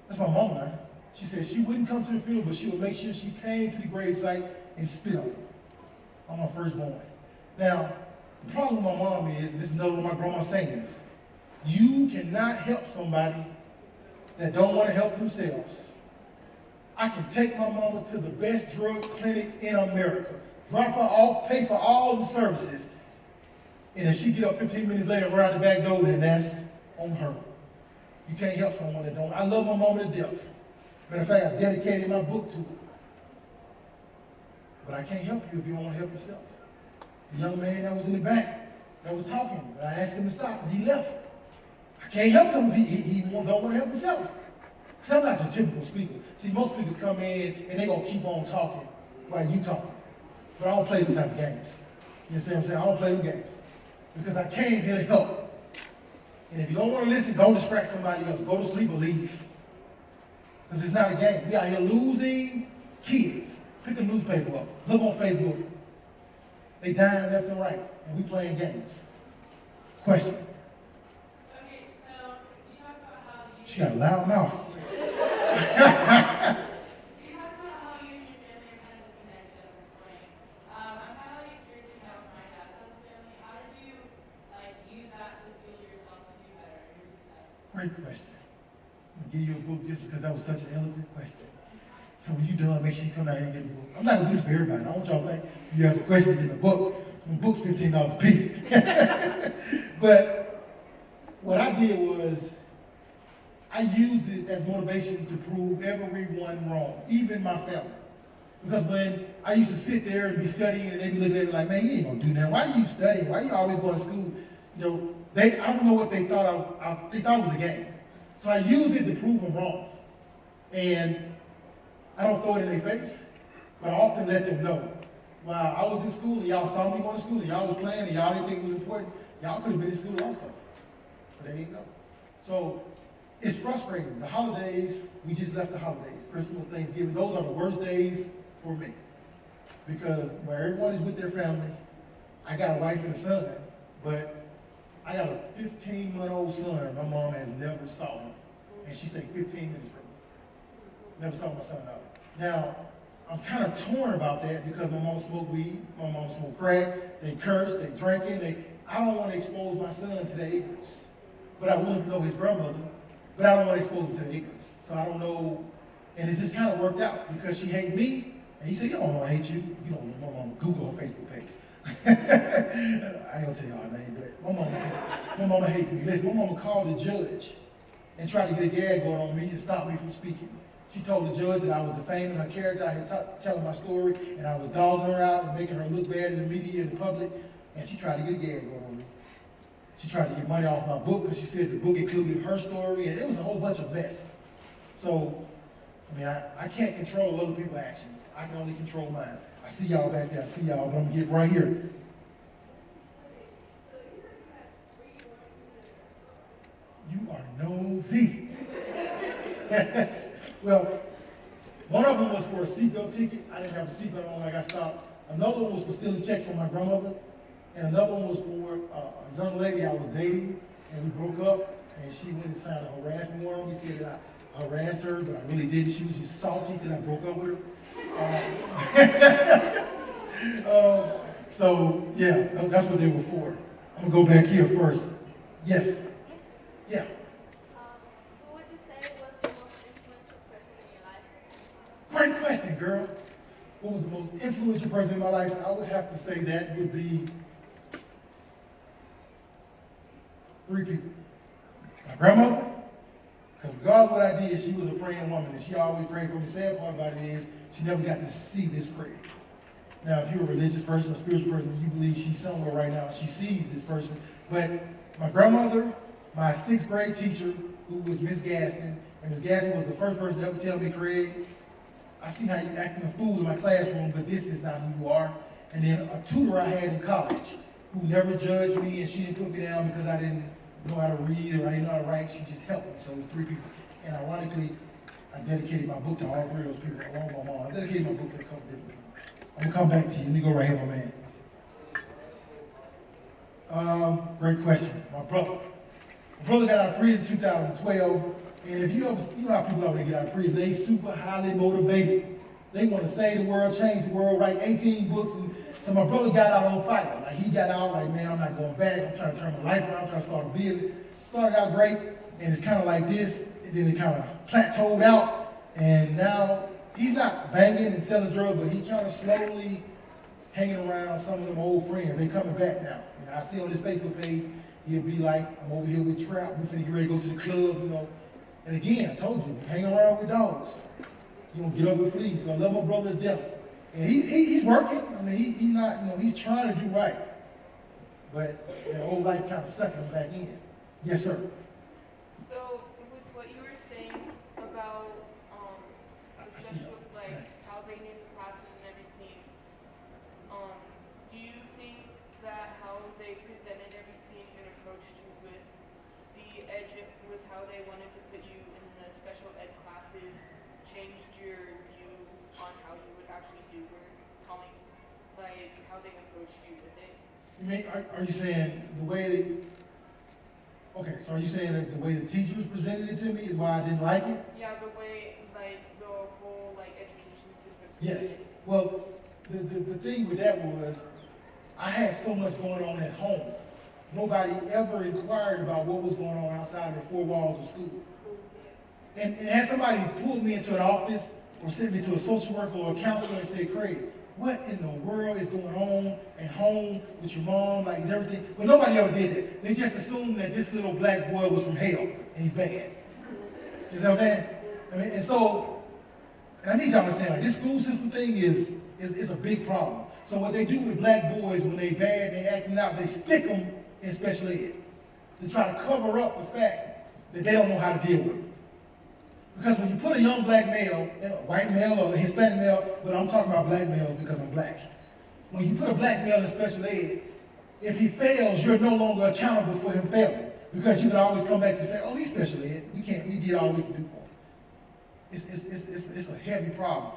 That's my mom now. She said she wouldn't come to the funeral, but she would make sure she came to the grave site and spit on it. I'm my firstborn. Now, the problem with my mom is, and this is another one of my grandma's sayings, you cannot help somebody that don't want to help themselves. I can take my mama to the best drug clinic in America. drop her off, pay for all the services. And if she get up 15 minutes later and run out the back door, then that's on her. You can't help someone that don't. I love my mama to death. Matter of fact, I dedicated my book to her. But I can't help you if you don't want to help yourself. The young man that was in the back that was talking, I asked him to stop, and he left. I can't help him if he don't want to help himself. So I'm not your typical speaker. See, most speakers come in and they're going to keep on talking while you talking. But I don't play them type of games. You understand what I'm saying? I don't play them games. Because I came here to help. And if you don't want to listen, don't distract somebody else. Go to sleep or leave. Because it's not a game. We out here losing kids. Pick a newspaper up. Look on Facebook. They dying left and right. And we playing games. Question. Okay, so you talk about how you... She got a loud mouth. You talk about how you and your family are kind of disconnected at this point. I'm kind of like experiencing that with my dad's side of the family. How did you use that to feel yourself to do better in your success? Great question. I'm going to give you a book just because that was such an eloquent question. So when you're done, make sure you come down here and get a book. I'm not going to do this for everybody. I don't want y'all to think you ask a question, you get a book. The book's $15 a piece. But what I did was I used it as motivation to prove everyone wrong, even my family. Because when I used to sit there and be studying and they be looking at me like, man, you ain't going to do that. Why are you studying? Why are you always going to school? You know, I don't know what they thought. They thought it was a game. So I used it to prove them wrong. And I don't throw it in their face, but I often let them know. While I was in school and y'all saw me going to school and y'all was playing and y'all didn't think it was important, y'all could have been in school also. But they didn't know. So it's frustrating. The holidays, we just left the holidays. Christmas, Thanksgiving, those are the worst days for me. Because where everyone is with their family, I got a wife and a son, but I got a 15-month-old son. My mom has never saw him. And she stayed 15 minutes from me. Never saw my son out. Now, I'm kind of torn about that because my mom smoked weed, my mom smoked crack, they cursed, they drinking. I don't want to expose my son to their ignorance. But I wouldn't know his grandmother, but I don't want to expose him to the ignorance. So I don't know, and it's just kind of worked out because she hates me, and he said, you don't want to hate you. You don't know my mama. Google her Facebook page. I ain't gonna tell y'all her name, but my mama hates me. Listen, my mama called the judge and tried to get a gag order on me and stop me from speaking. She told the judge that I was defaming her character, I had telling my story, and I was dogging her out and making her look bad in the media and the public, and she tried to get a gag order on me. She tried to get money off my book because she said the book included her story, and it was a whole bunch of mess. So, I mean, I can't control other people's actions. I can only control mine. I see y'all back there. I see y'all, but I'm going to get right here. You are nosy. Well, one of them was for a seatbelt ticket. I didn't have a seatbelt on, I got stopped. Another one was for stealing checks from my grandmother. And another one was for a young lady I was dating, and we broke up, and she went and signed a harassment warrant. He said that I harassed her, but I really didn't. She was just salty because I broke up with her. So, yeah, that's what they were for. I'm going to go back here first. Yes? Yeah. Who would you say was the most influential person in your life? Great question, girl. What was the most influential person in my life? I would have to say that would be 3 people. My grandmother, because regardless of what I did, she was a praying woman, and she always prayed for me. The sad part about it is she never got to see this prayer. Now, if you're a religious person, a spiritual person, you believe she's somewhere right now, she sees this person. But my grandmother, my 6th grade teacher, who was Miss Gaston, and Miss Gaston was the first person to ever tell me, Craig, I see how you acting a fool in my classroom, but this is not who you are. And then a tutor I had in college who never judged me, and she didn't put me down because I didn't know how to read or I didn't know how to write. She just helped me. So it was 3 people. And ironically, I dedicated my book to all 3 of those people, along with my mom. I dedicated my book to a couple different people. I'm going to come back to you. Let me go right here, my man. Great question. My brother. My brother got out of prison in 2012. And if you ever, you know how people are when they get out of prison, they super highly motivated. They want to save the world, change the world, write 18 books. And so my brother got out on fire. Like he got out like, man, I'm not going back. I'm trying to turn my life around. I'm trying to start a business. Started out great, and it's kind of like this. And then it kind of plateaued out. And now he's not banging and selling drugs, but he kind of slowly hanging around some of them old friends. They coming back now. And I see on his Facebook page, he'll be like, I'm over here with Trap. We finna get ready to go to the club, you know. And again, I told you, hang around with dogs. You gonna get up with fleas. So I love my brother to death. And he's working. I mean, he's not, you know, he's trying to do right. But that old life kind of stuck him back in. Yes, sir. So, with what you were saying about the special, like how they knew the classes and everything, do you think that how they presented everything and approached you with the with how they wanted to put you in the special ed classes changed your view on how you would actually do work, like how they approached you with it? You mean, are you saying the way, okay, so are you saying that the way the teachers presented it to me is why I didn't like it? Yeah, the way, like, the whole, like, education system. Yes. Well, the thing with that was, I had so much going on at home. Nobody ever inquired about what was going on outside of the four walls of school. And had somebody pulled me into an office or sent me to a social worker or a counselor and said, Craig, what in the world is going on at home with your mom? Like, is everything? Well, nobody ever did it. They just assumed that this little black boy was from hell and he's bad. You know what I'm saying? I mean, and so, and I need y'all to understand, like, this school system thing is a big problem. So what they do with black boys when they bad and they acting out, they stick them in special ed to try to cover up the fact that they don't know how to deal with it. Because when you put a young black male, white male or Hispanic male, but I'm talking about black males because I'm black. When you put a black male in special ed, if he fails, you're no longer accountable for him failing. Because you can always come back to the fact, oh, he's special ed. We did all we can do for him. It's a heavy problem.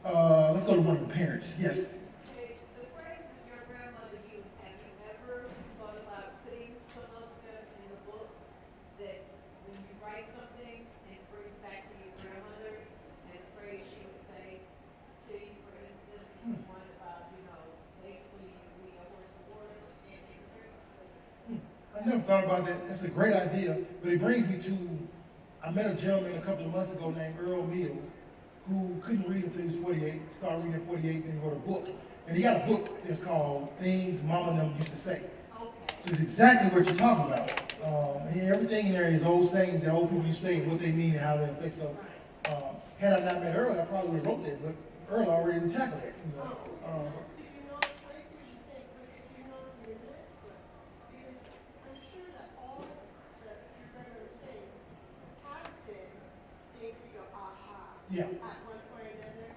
Let's go to one of the parents. Yes. Okay, the phrase that your grandmother used, have you ever thought about putting some of them in the book that when you write something, it brings back to your grandmother, and the phrase she would say to you, for instance, one about, you know, basically we are horse of water or standing tree. I never thought about that. That's a great idea, but it brings me to, I met a gentleman a couple of months ago named Earl Mills, who couldn't read until he was 48, started reading at 48, then he wrote a book. And he got a book that's called Things Mama and Them Used to Say. Okay. So it's exactly what you're talking about. And everything in there is old sayings that old people used to say, what they mean and how they affect. So had I not met Earl, I probably would have wrote that, but Earl already didn't tackle that. You know? If you know, I see what you think, but if you know your lyrics, I'm sure that all that you're going to say has been things you go, aha. Yeah. At one point or another,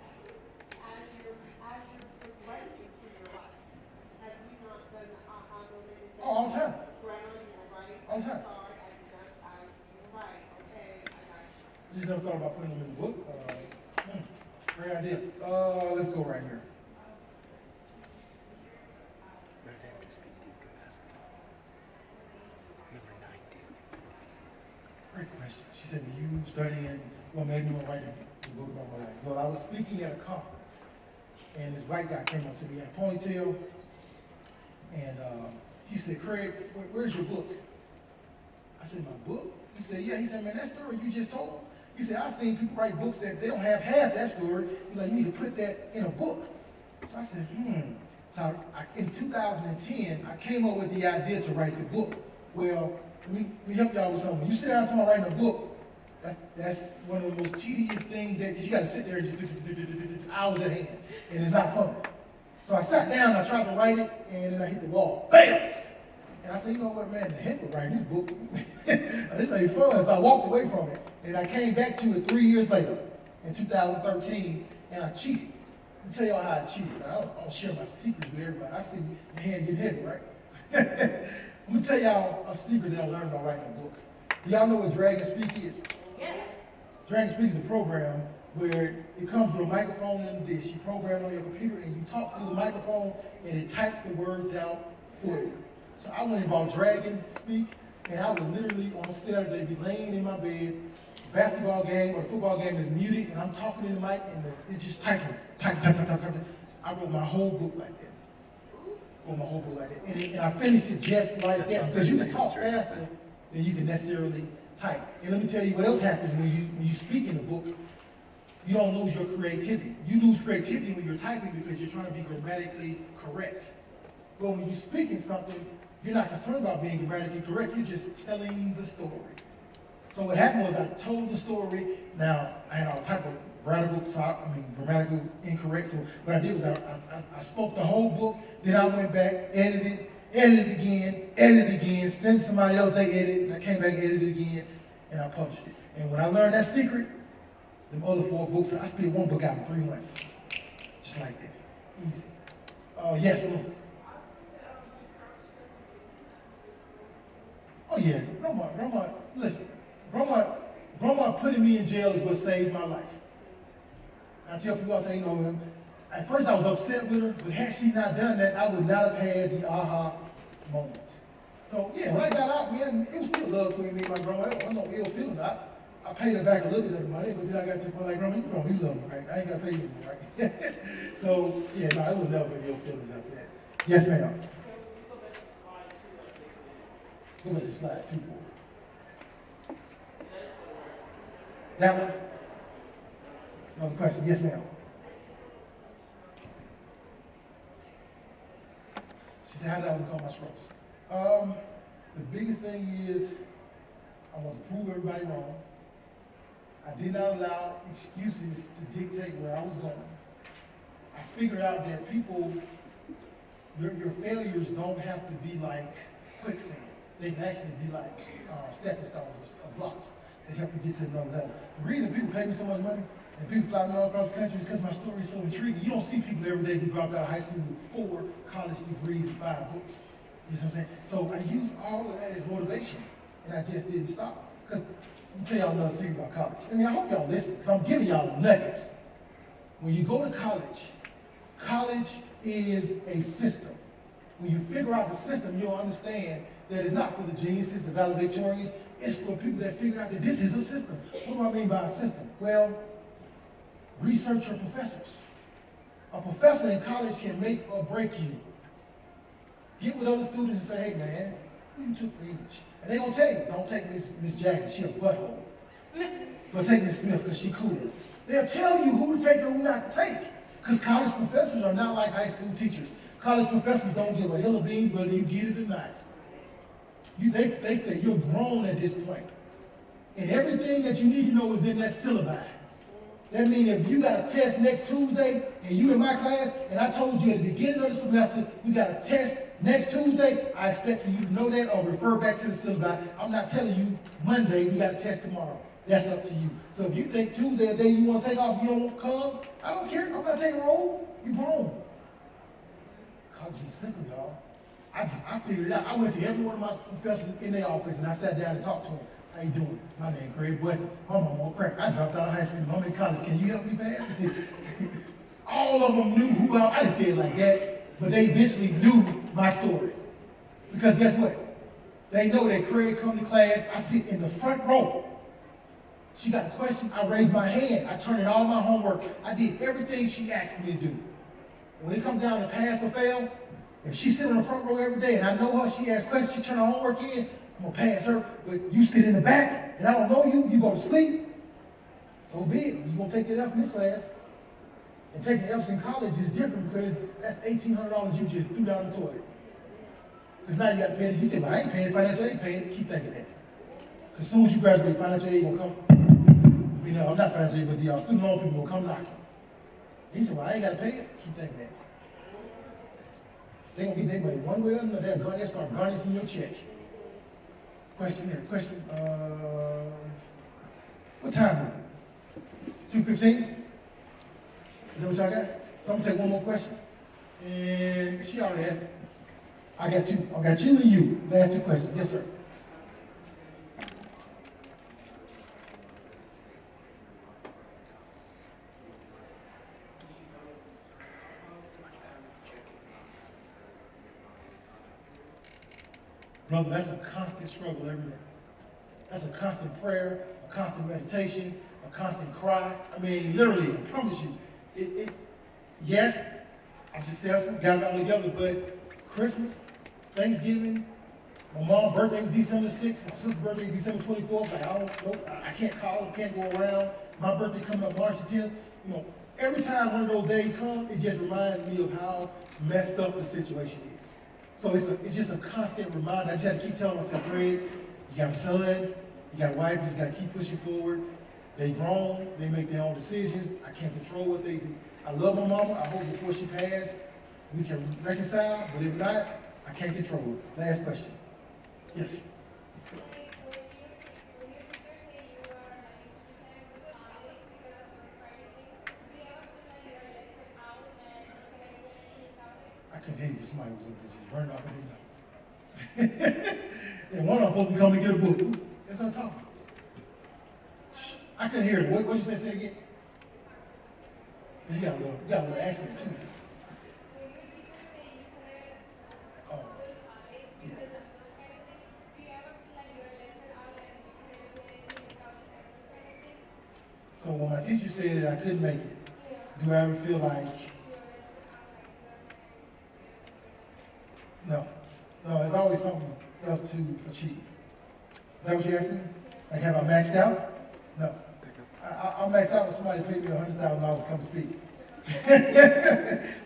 as you're progressing through your life, have you not done the aha moment? Oh, all the time. Grandma, you were right. All the time. Sorry, you were right. Okay, I got you. Just never thought about putting them in the book. Great idea. Let's go right here. Great question. She said, were you studying, well, maybe you want to write a book about my life? Well, I was speaking at a conference, and this white guy came up to me in a ponytail, and he said, Craig, where's your book? I said, my book? He said, yeah. He said, man, that story you just told? He said, I've seen people write books that they don't have half that story. He's like, you need to put that in a book. So I said, So in 2010, I came up with the idea to write the book. Well, let me help y'all with something. When you sit down to writing a book, that's one of the most tedious things that you got to sit there and just hours at hand, and it's not fun. So I sat down, I tried to write it, and then I hit the wall. Bam! And I said, you know what, man, the heck with writing this book. This ain't fun. So I walked away from it. And I came back to it 3 years later, in 2013, and I cheated. Let me tell y'all how I cheated. I don't share my secrets with everybody. I see your hand getting heavy, right? Let me tell y'all a secret that I learned about writing a book. Do y'all know what Dragon Speak is? Yes. Dragon Speak is a program where it comes with a microphone and a dish. You program it on your computer and you talk through the microphone and it types the words out for you. So I went and bought Dragon Speak, and I would literally on Saturday be laying in my bed, basketball game or the football game is muted, and I'm talking in the mic and it's just typing, type. I wrote my whole book like that. And I finished it just like that, because you can talk faster than you can necessarily type. And let me tell you what else happens when you speak in a book. you don't lose your creativity. You lose creativity when you're typing because you're trying to be grammatically correct. But when you're speaking something, you're not concerned about being grammatically correct. You're just telling the story. So what happened was I told the story. Now, I had all type of grammatical incorrect. So what I did was I spoke the whole book, then I went back, edited again, sent somebody else, they edited, and I came back and edited again, and I published it. And when I learned that secret, them other 4 books, I split one book out in 3 months. Just like that. Easy. Yes, Lord. Oh yeah, grandma, listen. Grandma putting me in jail is what saved my life. I tell people, I say, at first I was upset with her, but had she not done that, I would not have had the aha moment. So yeah, when I got out, man, it was still love between me and my grandma. There was no ill feelings. I paid her back a little bit of the money, but then I got to the point like, grandma, you love me, right? I ain't got to pay you anymore, right? So yeah, no, it was never ill feelings after that. Yes, ma'am. Go back to slide 2 4. That one? Another question. Yes, ma'am. She said, how did I overcome my struggles? The biggest thing is I want to prove everybody wrong. I did not allow excuses to dictate where I was going. I figured out that people, your failures don't have to be like quicksand. They can actually be like stepping stones or blocks that help you get to another level. The reason people pay me so much money and people fly me all across the country is because my story is so intriguing. You don't see people every day who dropped out of high school with 4 college degrees and 5 books. You know what I'm saying? So I used all of that as motivation, and I just didn't stop. Because let me tell y'all another secret about college. I mean, I hope y'all listen, because I'm giving y'all nuggets. When you go to college, college is a system. When you figure out the system, you'll understand that it's not for the geniuses, the valedictorians. It's for people that figure out that this is a system. What do I mean by a system? Well, research your professors. A professor in college can make or break you. Get with other students and say, hey man, who you took for English? And they're going to tell you, don't take Miss Jackson, she a butthole. But take Miss Smith because she cool. They'll tell you who to take and who not to take. Because college professors are not like high school teachers. College professors don't give a hill of beans whether you get it or not. They say you're grown at this point. And everything that you need to know is in that syllabi. That means if you got a test next Tuesday and you in my class and I told you at the beginning of the semester we got a test next Tuesday, I expect for you to know that or refer back to the syllabi. I'm not telling you Monday we got a test tomorrow. That's up to you. So if you think Tuesday a day you want to take off, you don't want to come, I don't care. I'm not taking a roll. You're grown. College is system, y'all. I figured it out. I went to every one of my professors in their office and I sat down and talked to them. How you doing? My name Craig Boy. I'm on crack. I dropped out of high school. I'm in college. Can you help me pass? All of them knew who I didn't say it like that, but they eventually knew my story. Because guess what? They know that Craig come to class. I sit in the front row. She got a question. I raised my hand. I turned in all my homework. I did everything she asked me to do. And when it comes down to pass or fail, if she sit in the front row every day and I know her, she asks questions, she turn her homework in, I'm gonna pass her. But you sit in the back and I don't know you, you go to sleep. So be it. You're gonna take that F in this class. And taking F's in college is different because that's $1,800 you just threw down the toilet. Because now you got to pay it. You say, well, I ain't paying it, financial aid paying it. Keep thinking that. Because as soon as you graduate, financial aid gonna come. I'm not financial aid, but the student loan people will come knocking. He said, well, I ain't got to pay it. Keep thinking that. They're going to get their money one way or another. They'll start garnishing your check. Question. What time is it? 2:15? Is that what y'all got? So I'm going to take one more question. And she already had it. I got two. I got you and you. Last 2 questions. Yes, sir. Brother, that's a constant struggle every day. That's a constant prayer, a constant meditation, a constant cry. I mean, literally, I promise you. Yes, I'm successful, got it all together, but Christmas, Thanksgiving, My mom's birthday was December 6th. My sister's birthday was December 24th. Like, I can't call, I can't go around. My birthday coming up March 10th. You know, every time one of those days come, it just reminds me of how messed up the situation is. So it's just a constant reminder. I just have to keep telling myself, Fred, you got a son, you got a wife, you just got to keep pushing forward. They grown, they make their own decisions. I can't control what they do. I love my mama. I hope before she passed, we can reconcile, but if not, I can't control it. Last question. Yes. I couldn't hear you. Somebody was up there just burned off the window. And one of them supposed to be coming to get a book. That's what I'm talking about. Shh. I couldn't hear it. What did you say? Say it again. You got a little accent too. Oh. Yeah. So when my teacher said that I couldn't make it, do I ever feel like, no, there's always something else to achieve. Is that what you're asking? Like, have I maxed out? No. I'll max out when somebody paid me $100,000 to come speak.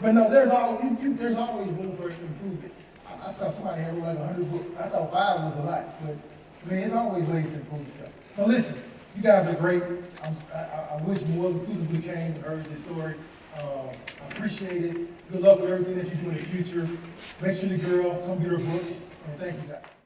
But no, there's always room for improvement. I saw somebody had like 100 books. I thought 5 was a lot, but I mean, there's always ways to improve yourself. So listen, you guys are great. I wish more of the students would have came and heard this story. I appreciate it. Good luck with everything that you do in the future. Make sure the girl come get her book, and thank you guys.